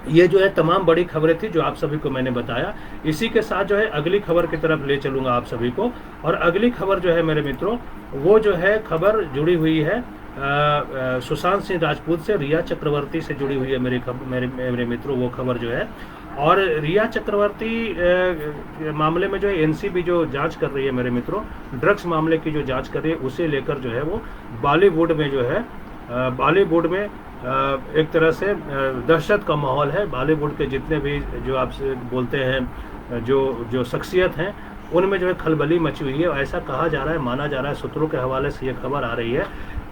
ये जो है तमाम बड़ी खबरें थी जो आप सभी को मैंने बताया। इसी के साथ जो है अगली खबर की तरफ ले चलूंगा आप सभी को, और अगली खबर जो है मेरे मित्रों वो जो है खबर जुड़ी हुई है सुशांत सिंह राजपूत से, रिया चक्रवर्ती से जुड़ी हुई है मेरे मित्रों वो खबर जो है। और रिया चक्रवर्ती मामले में जो है एनसीबी जो जांच कर रही है मेरे मित्रों, ड्रग्स मामले की जो जांच कर रही है, उसे लेकर जो है वो बॉलीवुड में एक तरह से दहशत का माहौल है। बॉलीवुड के जितने भी जो आप बोलते हैं जो शख्सियत हैं उनमें जो है खलबली मची हुई है। ऐसा कहा जा रहा है, माना जा रहा है, सूत्रों के हवाले से ये खबर आ रही है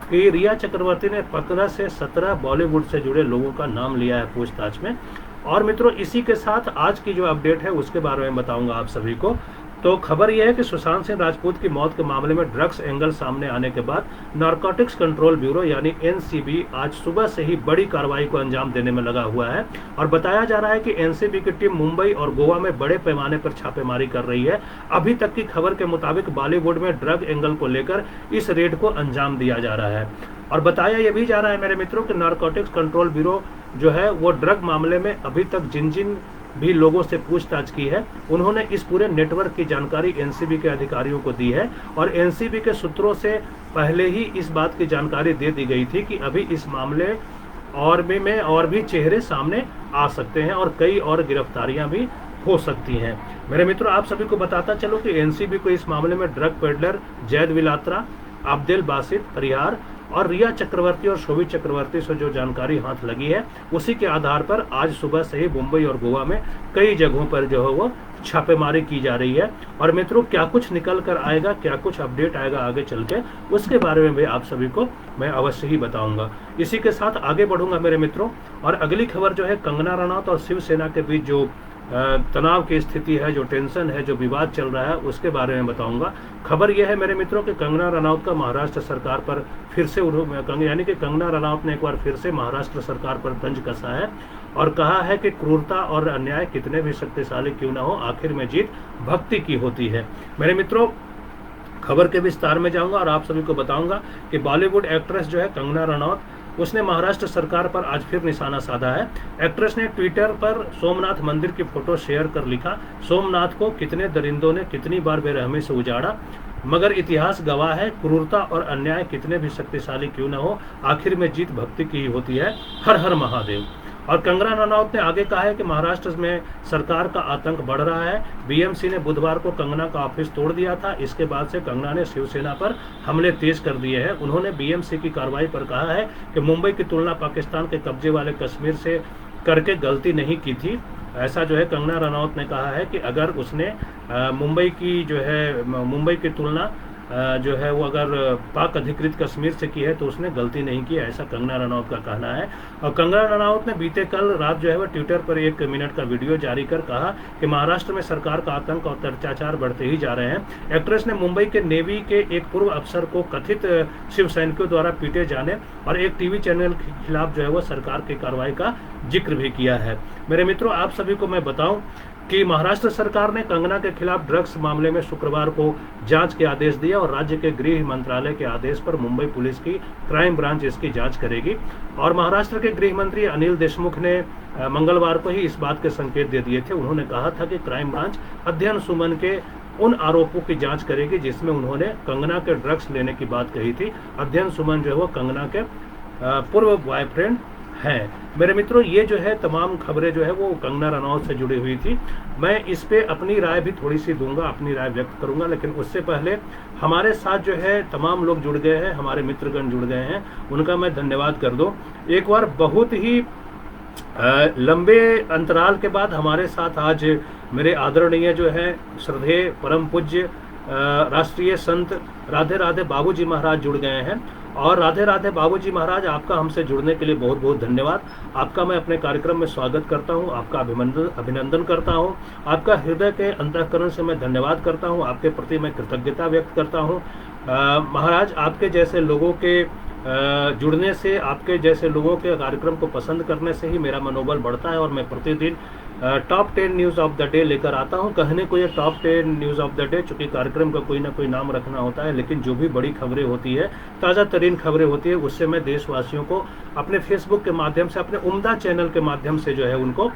कि रिया चक्रवर्ती ने 15 से 17 बॉलीवुड से जुड़े लोगों का नाम लिया है पूछताछ में। और मित्रों इसी के साथ आज की जो अपडेट है उसके बारे में बताऊंगा आप सभी को तो खबर यह है कि सुशांत सिंह राजपूत की मौत के मामले में ड्रग्स एंगल सामने आने के बाद नारकोटिक्स कंट्रोल ब्यूरो यानी एनसीबी आज सुबह से ही बड़ी कार्रवाई को अंजाम देने में लगा हुआ है और बताया जा रहा है कि एनसीबी की टीम मुंबई और गोवा में बड़े पैमाने पर छापेमारी कर रही है। अभी तक की खबर के मुताबिक बॉलीवुड में ड्रग एंगल को लेकर इस रेड को अंजाम दिया जा रहा है और बताया यह भी जा रहा है मेरे मित्रों कि नारकोटिक्स कंट्रोल ब्यूरो जो है वो ड्रग मामले में अभी तक जिन जिन भी लोगों से पूछताछ की है उन्होंने इस पूरे नेटवर्क की जानकारी एनसीबी के अधिकारियों को दी है और एनसीबी के सूत्रों से पहले ही इस बात की जानकारी दे दी गई थी कि अभी इस मामले और भी चेहरे सामने आ सकते हैं और कई और गिरफ्तारियां भी हो सकती हैं। मेरे मित्रों, आप सभी को बताता चलो कि एनसीबी को इस मामले में ड्रग पेडलर जैद विलात्रा, अब्देल बासित परिहार और रिया चक्रवर्ती और शोभित चक्रवर्ती से जो जानकारी हाथ लगी है उसी के आधार पर आज सुबह से ही मुंबई और गोवा में कई जगहों पर जो है वो छापेमारी की जा रही है। और मित्रों, क्या कुछ निकल कर आएगा, क्या कुछ अपडेट आएगा आगे चल के, उसके बारे में भी आप सभी को मैं अवश्य ही बताऊंगा। इसी के साथ आगे बढ़ूंगा मेरे मित्रों और अगली खबर जो है कंगना रनौत और शिवसेना के बीच जो तनाव की स्थिति है, जो टेंशन है, जो विवाद चल रहा है, उसके बारे में बताऊंगा। खबर यह है मेरे मित्रों कि कंगना रनौत का महाराष्ट्र सरकार पर फिर से यानी कि कंगना रनौत ने एक बार फिर से महाराष्ट्र सरकार पर तंज कसा है और कहा है कि क्रूरता और अन्याय कितने भी शक्तिशाली क्यों ना हो, आखिर में जीत भक्ति की होती है। मेरे मित्रों, खबर के विस्तार में जाऊंगा और आप सभी को बताऊंगा कि बॉलीवुड एक्ट्रेस जो है कंगना रनौत, उसने महाराष्ट्र सरकार पर आज फिर निशाना साधा है। एक्ट्रेस ने ट्विटर पर सोमनाथ मंदिर की फोटो शेयर कर लिखा, सोमनाथ को कितने दरिंदों ने कितनी बार बेरहमी से उजाड़ा, मगर इतिहास गवाह है, क्रूरता और अन्याय कितने भी शक्तिशाली क्यों न हो, आखिर में जीत भक्ति की ही होती है। हर हर महादेव। और कंगना रनौत ने आगे कहा है कि महाराष्ट्र में सरकार का आतंक बढ़ रहा है। बीएमसी ने बुधवार को कंगना का ऑफिस तोड़ दिया था। इसके बाद से कंगना ने शिवसेना पर हमले तेज कर दिए हैं। उन्होंने बीएमसी की कार्रवाई पर कहा है कि मुंबई की तुलना पाकिस्तान के कब्जे वाले कश्मीर से करके गलती नहीं की थी। ऐसा जो है कंगना रनौत ने कहा है कि अगर उसने मुंबई की तुलना जो है वो अगर पाक अधिकृत कश्मीर से की है तो उसने गलती नहीं की, ऐसा कंगना रनौत का कहना है। और कंगना रनौत ने बीते कल रात जो है वो ट्विटर पर 1 मिनट का वीडियो जारी कर कहा कि महाराष्ट्र में सरकार का आतंक और अत्याचार बढ़ते ही जा रहे हैं। एक्ट्रेस ने मुंबई के नेवी के एक पूर्व अफसर को कथित शिव सैनिकों द्वारा पीटे जाने और एक टीवी चैनल के खिलाफ जो है वो सरकार की कार्रवाई का जिक्र भी किया है। मेरे मित्रों, आप सभी को मैं बताऊं कि महाराष्ट्र सरकार ने कंगना के खिलाफ ड्रग्स मामले में शुक्रवार को जांच के आदेश दिया और राज्य के गृह मंत्रालय के आदेश पर मुंबई पुलिस की क्राइम ब्रांच इसकी जांच करेगी। और महाराष्ट्र के गृह मंत्री अनिल देशमुख ने मंगलवार को ही इस बात के संकेत दे दिए थे। उन्होंने कहा था कि क्राइम ब्रांच अध्ययन सुमन के उन आरोपों की जांच करेगी जिसमें उन्होंने कंगना के ड्रग्स लेने की बात कही थी। अध्ययन सुमन जो है वो कंगना के पूर्व बॉयफ्रेंड हैं। मेरे मित्रों, ये जो है तमाम खबरें जो है वो कंगना रनौत से जुड़ी हुई थी। मैं इस पे अपनी राय भी थोड़ी सी दूंगा, अपनी राय व्यक्त करूंगा, लेकिन उससे पहले हमारे साथ जो है तमाम लोग जुड़ गए हैं, हमारे मित्रगण जुड़ गए हैं, उनका मैं धन्यवाद कर दूं। एक बार बहुत ही लंबे अंतराल के बाद हमारे साथ आज मेरे आदरणीय जो है श्रद्धेय परम पूज्य राष्ट्रीय संत राधे राधे बाबूजी महाराज जुड़ गए हैं। और राधे राधे बाबूजी महाराज, आपका हमसे जुड़ने के लिए बहुत बहुत धन्यवाद। आपका मैं अपने कार्यक्रम में स्वागत करता हूं, आपका अभिनंदन करता हूं, आपका हृदय के अंतःकरण से मैं धन्यवाद करता हूं, आपके प्रति मैं कृतज्ञता व्यक्त करता हूं। महाराज, आपके जैसे लोगों के जुड़ने से, आपके जैसे लोगों के कार्यक्रम को पसंद करने से ही मेरा मनोबल बढ़ता है और मैं प्रतिदिन top 10 news of the day लेकर आता हूं। कहने को ये top 10 news of the day, चूँकि कार्यक्रम का कोई ना कोई नाम रखना होता है, लेकिन जो भी बड़ी खबरें होती है, ताज़ा तरीन खबरें होती है, उससे मैं देशवासियों को अपने फेसबुक के माध्यम से, अपने उम्दा चैनल के माध्यम से जो है उनको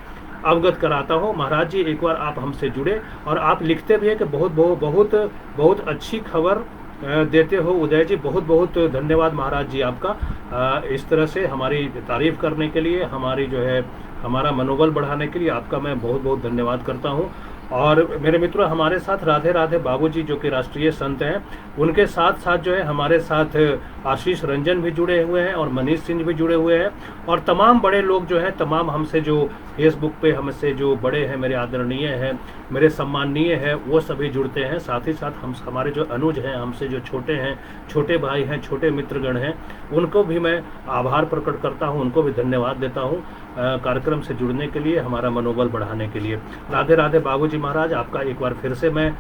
अवगत कराता हूँ। महाराज जी, एक बार आप हमसे जुड़े और आप लिखते भी है कि बहुत अच्छी खबर देते हो उदय जी। बहुत बहुत धन्यवाद महाराज जी आपका। इस तरह से हमारी तारीफ करने के लिए, हमारी जो है हमारा मनोबल बढ़ाने के लिए आपका मैं बहुत बहुत धन्यवाद करता हूं। और मेरे मित्रों, हमारे साथ राधे राधे बाबूजी जो कि राष्ट्रीय संत हैं, उनके साथ साथ जो है हमारे साथ आशीष रंजन भी जुड़े हुए हैं और मनीष सिंह भी जुड़े हुए हैं और तमाम बड़े लोग जो हैं, तमाम हमसे जो फेसबुक पे हमसे जो बड़े हैं, मेरे आदरणीय हैं, मेरे सम्माननीय हैं, वो सभी जुड़ते हैं। साथ ही साथ हम हमारे जो अनुज हैं, हमसे जो छोटे हैं, छोटे भाई हैं, छोटे मित्रगण हैं, उनको भी मैं आभार प्रकट करता हूँ, उनको भी धन्यवाद देता हूँ। कार्यक्रम से जुड़ने के लिए, हमारा मनोबल बढ़ाने के लिए। राधे राधे बाबूजी महाराज, आपका एक बार फिर से मैं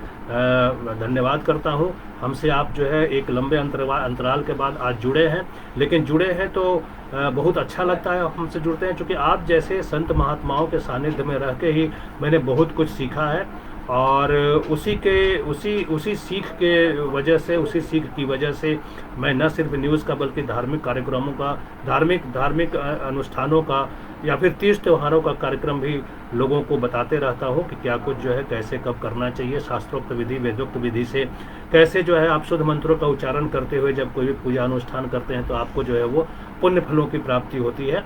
धन्यवाद करता हूँ। हमसे आप जो है एक लंबे अंतराल के बाद आज जुड़े हैं, लेकिन जुड़े हैं तो बहुत अच्छा लगता है हमसे जुड़ते हैं, क्योंकि आप जैसे संत महात्माओं के सानिध्य में रह के ही मैंने बहुत कुछ सीखा है। और उसी सीख के वजह से, उसी सीख की वजह से मैं न सिर्फ न्यूज़ का बल्कि धार्मिक कार्यक्रमों का, धार्मिक अनुष्ठानों का या फिर तीज त्योहारों का कार्यक्रम भी लोगों को बताते रहता हूँ कि क्या कुछ जो है कैसे कब करना चाहिए, शास्त्रोक्त विधि वेदोक्त विधि से कैसे जो है आप शुद्ध मंत्रों का उच्चारण करते हुए जब कोई भी पूजा अनुष्ठान करते हैं तो आपको जो है वो पुण्य फलों की प्राप्ति होती है।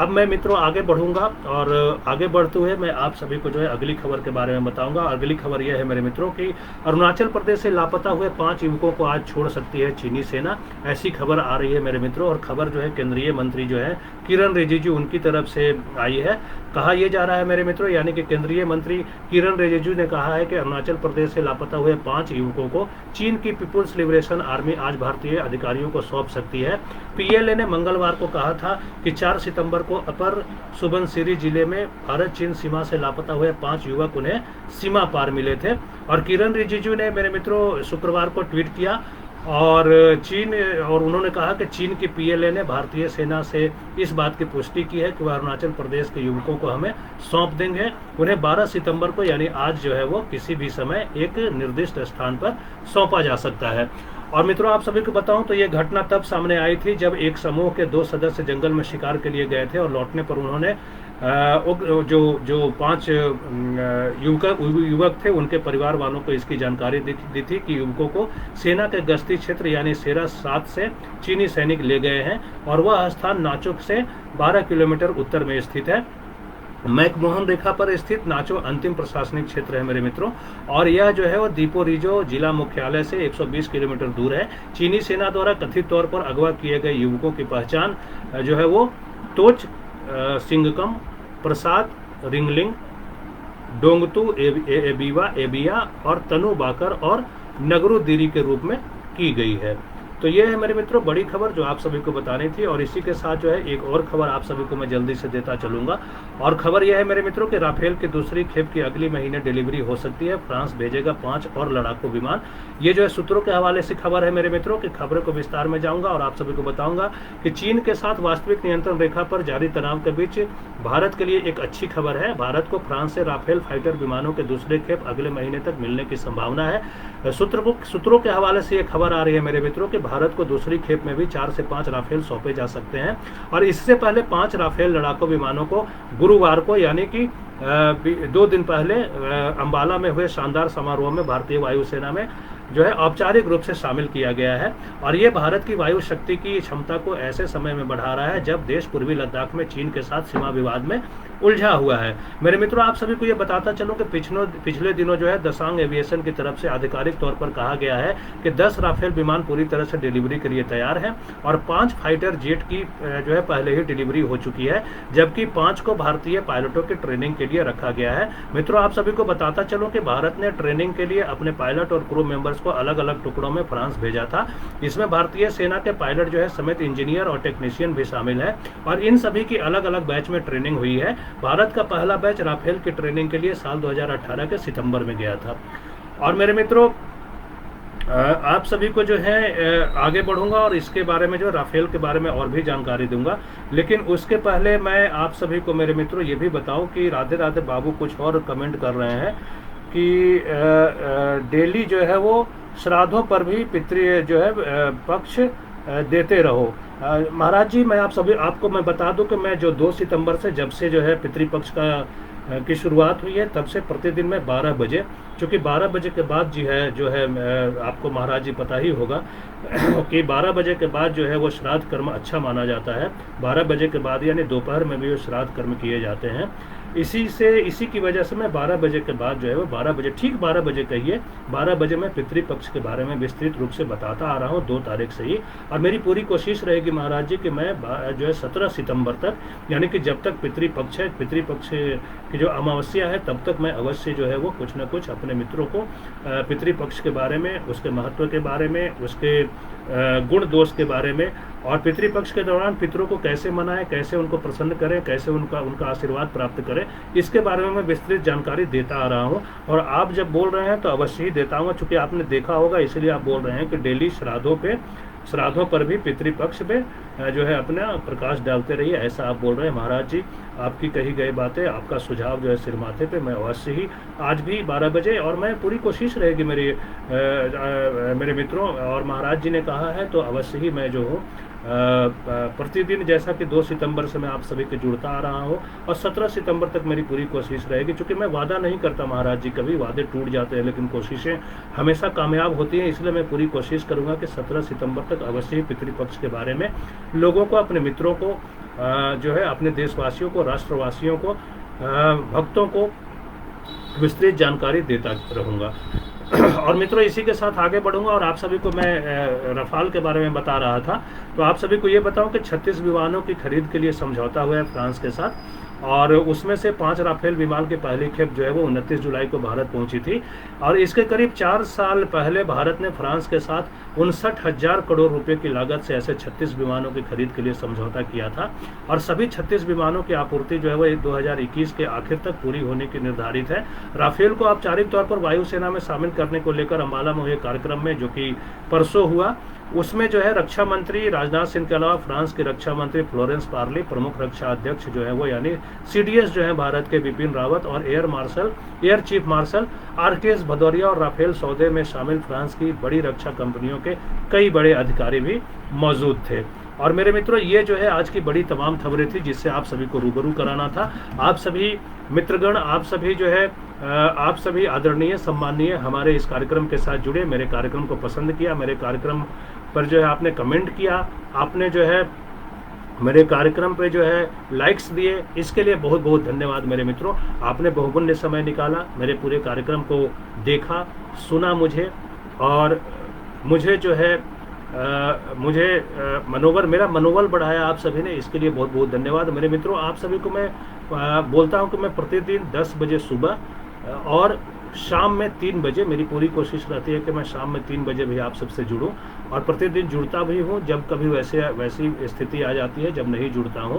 अब मैं मित्रों आगे बढ़ूंगा और आगे बढ़ते हुए मैं आप सभी को जो है अगली खबर के बारे में बताऊंगा। अगली खबर यह है मेरे मित्रों कि अरुणाचल प्रदेश से लापता हुए 5 युवकों को आज छोड़ सकती है चीनी सेना, ऐसी खबर आ रही है मेरे मित्रों। और खबर जो है केंद्रीय मंत्री जो है किरण रिजिजू उनकी तरफ से आई है। कहा यह जा रहा है मेरे मित्रों, यानी कि केंद्रीय मंत्री किरण रिजिजू ने कहा है कि अरुणाचल प्रदेश से लापता हुए 5 युवकों को चीन की पीपुल्स लिबरेशन आर्मी आज भारतीय अधिकारियों को सौंप सकती है। पीएलए ने मंगलवार को कहा था कि 4 सितंबर को अपर सुबनसिरी जिले में भारत चीन सीमा से लापता हुए 5 युवक उन्हें सीमा पार मिले थे। और किरण रिजिजू ने मेरे मित्रों शुक्रवार को ट्वीट किया और उन्होंने कहा कि चीन की पीएलए ने भारतीय सेना से इस बात की पुष्टि की है कि वह अरुणाचल प्रदेश के युवकों को हमें सौंप देंगे। उन्हें 12 सितंबर को यानी आज जो है वो किसी भी समय एक निर्दिष्ट स्थान पर सौंपा जा सकता है। और मित्रों आप सभी को बताऊं तो ये घटना तब सामने आई थी जब एक समूह के 2 सदस्य जंगल में शिकार के लिए गए थे और लौटने पर उन्होंने जो 5 युवक थे उनके परिवार वालों को इसकी जानकारी दी थी कि युवकों को सेना के गश्ती क्षेत्र यानी सेरा 7 से चीनी सैनिक ले गए हैं और वह स्थान नाचो से 12 किलोमीटर उत्तर में स्थित है। मैकमोहन रेखा पर स्थित नाचो अंतिम प्रशासनिक क्षेत्र है मेरे मित्रों, और यह जो है वो दीपोरिजो जिला मुख्यालय से 120 किलोमीटर दूर है। चीनी सेना द्वारा कथित तौर पर अगवा किए गए युवकों की पहचान जो है वो तोच सिंगकम, प्रसाद रिंगलिंग, डोंगतू एबिया और तनु बाकर और नगरू दिरी के रूप में की गई है। तो ये है मेरे मित्रों बड़ी खबर जो आप सभी को बतानी थी। और इसी के साथ जो है एक और खबर आप सभी को मैं जल्दी से देता चलूंगा। और खबर यह है मेरे मित्रों कि राफेल की दूसरी खेप की अगली महीने डिलीवरी हो सकती है। फ्रांस भेजेगा 5 और लड़ाकू विमान। ये जो है सूत्रों के हवाले से खबर है मेरे मित्रों की खबरों को विस्तार में जाऊंगा और आप सभी को बताऊंगा कि चीन के साथ वास्तविक नियंत्रण रेखा पर जारी तनाव के बीच भारत के लिए एक अच्छी खबर है। भारत को फ्रांस से राफेल फाइटर विमानों के दूसरे खेप अगले महीने तक मिलने की संभावना है। सूत्रों के हवाले से ये खबर आ रही है मेरे मित्रों कि भारत को दूसरी खेप में भी 4 से 5 राफेल सौंपे जा सकते हैं। और इससे पहले 5 राफेल लड़ाकू विमानों को गुरुवार को यानी कि 2 दिन पहले अंबाला में हुए शानदार समारोह में भारतीय वायुसेना में जो है औपचारिक रूप से शामिल किया गया है। और ये भारत की वायु शक्ति की क्षमता को ऐसे समय में बढ़ा रहा है जब देश पूर्वी लद्दाख में चीन के साथ सीमा विवाद में उलझा हुआ है। मेरे मित्रों आप सभी को ये बताता चलूं कि पिछले दिनों जो है दसांग एविएशन की तरफ से आधिकारिक तौर पर कहा गया है कि 10 राफेल विमान पूरी तरह से डिलीवरी के लिए तैयार हैं और 5 फाइटर जेट की जो है पहले ही डिलीवरी हो चुकी है, जबकि 5 को भारतीय पायलटों की ट्रेनिंग के लिए रखा गया है। मित्रों आप सभी को बताता चलूं कि भारत ने ट्रेनिंग के लिए अपने पायलट और क्रू मेंबर्स को अलग अलग टुकड़ों में फ्रांस भेजा था। इसमें भारतीय सेना के पायलट जो है समेत इंजीनियर और टेक्नीशियन भी शामिल है और इन सभी की अलग अलग बैच में ट्रेनिंग हुई है। भारत का पहला बैच राफेल की ट्रेनिंग के लिए साल 2018 के सितंबर में गया था। और मेरे मित्रों आप सभी को जो है आगे बढ़ूंगा और इसके बारे में जो राफेल के बारे में और भी जानकारी दूंगा, लेकिन उसके पहले मैं आप सभी को मेरे मित्रों ये भी बताऊं कि राधे राधे बाबू कुछ और कमेंट कर रहे हैं कि डेली जो है वो श्राद्धों पर भी पितृ जो है पक्ष देते रहो। महाराज जी मैं आपको मैं बता दूं कि मैं जो 2 सितंबर से जब से जो है पितृपक्ष की शुरुआत हुई है तब से प्रतिदिन में 12 बजे, क्योंकि 12 बजे के बाद जो है आपको महाराज जी पता ही होगा कि 12 बजे के बाद जो है वो श्राद्ध कर्म अच्छा माना जाता है। 12 बजे के बाद यानी दोपहर में भी वो श्राद्ध कर्म किए जाते हैं। इसी की वजह से मैं 12 बजे के बाद जो है वो 12 बजे ठीक 12 बजे कहिए 12 बजे मैं पितृपक्ष के बारे में विस्तृत रूप से बताता आ रहा हूँ 2 तारीख से ही। और मेरी पूरी कोशिश रहेगी महाराज जी कि मैं जो है 17 सितंबर तक यानी कि जब तक पितृपक्ष है, पितृपक्ष की जो अमावस्या है तब तक मैं अवश्य जो है वो कुछ न कुछ अपने मित्रों को पितृपक्ष के बारे में, उसके महत्व के बारे में, उसके गुण दोष के बारे में और पितृपक्ष के दौरान पितरों को कैसे मनाएं, कैसे उनको प्रसन्न करें, कैसे उनका आशीर्वाद प्राप्त करें, इसके बारे में मैं विस्तृत जानकारी देता आ रहा हूं। और आप जब बोल रहे हैं तो अवश्य ही देता हूँ, चूँकि आपने देखा होगा इसलिए आप बोल रहे हैं कि डेली श्राद्धों पर भी पितृपक्ष पे जो है अपना प्रकाश डालते रहिए, ऐसा आप बोल रहे हैं। महाराज जी, आपकी कही गई बातें, आपका सुझाव जो है सिर माथे पे, मैं अवश्य ही आज भी 12 बजे, और मैं पूरी कोशिश रहेगी मेरे मित्रों, और महाराज जी ने कहा है तो अवश्य ही मैं जो हूँ प्रतिदिन, जैसा कि 2 सितंबर से मैं आप सभी के जुड़ता आ रहा हूँ, और 17 सितंबर तक मेरी पूरी कोशिश रहेगी। क्योंकि मैं वादा नहीं करता महाराज जी, कभी वादे टूट जाते हैं लेकिन कोशिशें हमेशा कामयाब होती हैं, इसलिए मैं पूरी कोशिश करूँगा कि 17 सितंबर तक अवश्य ही पितृपक्ष के बारे में लोगों को, अपने मित्रों को जो है, अपने देशवासियों को, राष्ट्रवासियों को, भक्तों को विस्तृत जानकारी देता रहूँगा। और मित्रों, इसी के साथ आगे बढ़ूंगा, और आप सभी को मैं रफाल के बारे में बता रहा था, तो आप सभी को ये बताऊं कि 36 विमानों की खरीद के लिए समझौता हुआ है फ्रांस के साथ, और उसमें से 5 राफेल विमान की पहली खेप जो है वो 29 जुलाई को भारत पहुंची थी। और इसके करीब 4 साल पहले भारत ने फ्रांस के साथ 59,000 करोड़ रुपए की लागत से ऐसे 36 विमानों की खरीद के लिए समझौता किया था, और सभी 36 विमानों की आपूर्ति जो है वो 2021 के आखिर तक पूरी होने की निर्धारित है। राफेल को औपचारिक तौर पर वायुसेना में शामिल करने को लेकर अम्बाला में हुए कार्यक्रम में, जो कि परसों हुआ, उसमें जो है रक्षा मंत्री राजनाथ सिंह के अलावा फ्रांस के रक्षा मंत्री फ्लोरेंस पार्ली, प्रमुख रक्षा अध्यक्ष जो है वो यानी CDS जो है भारत के बिपिन रावत, और air chief marshal RKS Bhadauria, और राफेल सौदे में शामिल फ्रांस की बड़ी रक्षा कंपनियों के कई बड़े अधिकारी भी मौजूद थे। और मेरे मित्रों, ये जो है आज की बड़ी तमाम खबरें थी जिससे आप सभी को रूबरू कराना था। आप सभी मित्रगण, आप सभी जो है आप सभी आदरणीय, सम्माननीय हमारे इस कार्यक्रम के साथ जुड़े, मेरे कार्यक्रम को पसंद किया, मेरे कार्यक्रम पर जो है आपने कमेंट किया, आपने जो है मेरे कार्यक्रम पे जो है लाइक्स दिए, इसके लिए बहुत बहुत धन्यवाद मेरे मित्रों। आपने बहुमूल्य समय निकाला, मेरे पूरे कार्यक्रम को देखा, सुना मुझे, और मुझे जो है मेरा मनोबल बढ़ाया आप सभी ने, इसके लिए बहुत बहुत धन्यवाद मेरे मित्रों। आप सभी को मैं बोलता हूं कि मैं प्रतिदिन 10 बजे सुबह और शाम में 3 बजे, मेरी पूरी कोशिश रहती है कि मैं शाम में 3 बजे भी आप सबसे जुड़ूं, और प्रतिदिन जुड़ता भी हूं। जब कभी वैसी स्थिति आ जाती है जब नहीं जुड़ता हूं,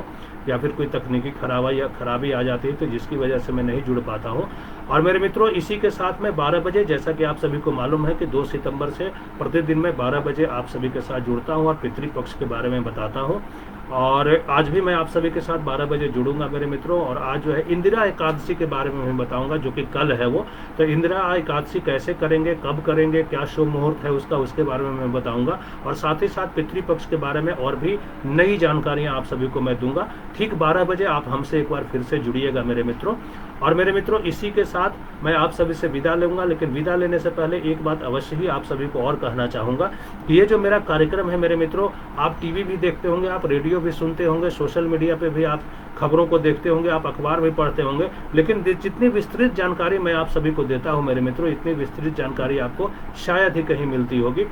या फिर कोई तकनीकी खराबी आ जाती है तो जिसकी वजह से मैं नहीं जुड़ पाता हूं। और मेरे मित्रों, इसी के साथ मैं 12 बजे, जैसा कि आप सभी को मालूम है कि 2 सितंबर से प्रतिदिन मैं 12 बजे आप सभी के साथ जुड़ता हूं और पितृपक्ष के बारे में बताता हूं। और आज भी मैं आप सभी के साथ 12 बजे जुड़ूंगा मेरे मित्रों। और आज जो है इंदिरा एकादशी के बारे में मैं बताऊंगा, जो कि कल है वो। तो इंदिरा एकादशी कैसे करेंगे, कब करेंगे, क्या शुभ मुहूर्त है उसके बारे में मैं बताऊंगा। और साथ ही साथ पितृपक्ष के बारे में और भी नई जानकारियां आप सभी को मैं दूंगा। ठीक 12 बजे आप हमसे एक बार फिर से जुड़िएगा मेरे मित्रों। और मेरे मित्रों, इसी के साथ मैं आप सभी से विदा लूंगा, लेकिन विदा लेने से पहले एक बात अवश्य ही आप सभी को और कहना चाहूँगा कि ये जो मेरा कार्यक्रम है मेरे मित्रों, आप टीवी भी देखते होंगे, आप रेडियो भी सुनते होंगे, सोशल मीडिया पे भी आप खबरों को देखते होंगे, आप अखबार भी पढ़ते होंगे, लेकिन जितनी विस्तृत जानकारी मैं आप सभी को देता हूँ मेरे मित्रों, इतनी विस्तृत जानकारी आपको शायद ही कहीं मिलती होगी।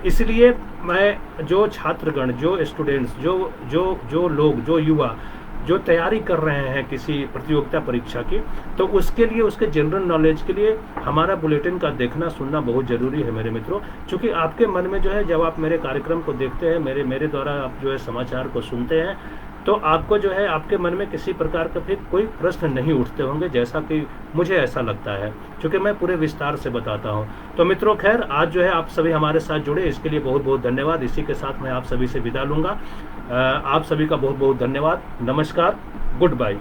इसलिए मैं जो छात्रगण, जो स्टूडेंट्स, जो लोग, जो युवा जो तैयारी कर रहे हैं किसी प्रतियोगिता परीक्षा की, तो उसके लिए, उसके जनरल नॉलेज के लिए हमारा बुलेटिन का देखना सुनना बहुत ज़रूरी है मेरे मित्रों। क्योंकि आपके मन में जो है, जब आप मेरे कार्यक्रम को देखते हैं, मेरे द्वारा आप जो है समाचार को सुनते हैं, तो आपको जो है आपके मन में किसी प्रकार का फिर कोई प्रश्न नहीं उठते होंगे, जैसा कि मुझे ऐसा लगता है, क्योंकि मैं पूरे विस्तार से बताता हूं। तो मित्रों, खैर, आज जो है आप सभी हमारे साथ जुड़े, इसके लिए बहुत बहुत धन्यवाद। इसी के साथ मैं आप सभी से विदा लूंगा। आप सभी का बहुत बहुत धन्यवाद। नमस्कार, गुड बाय।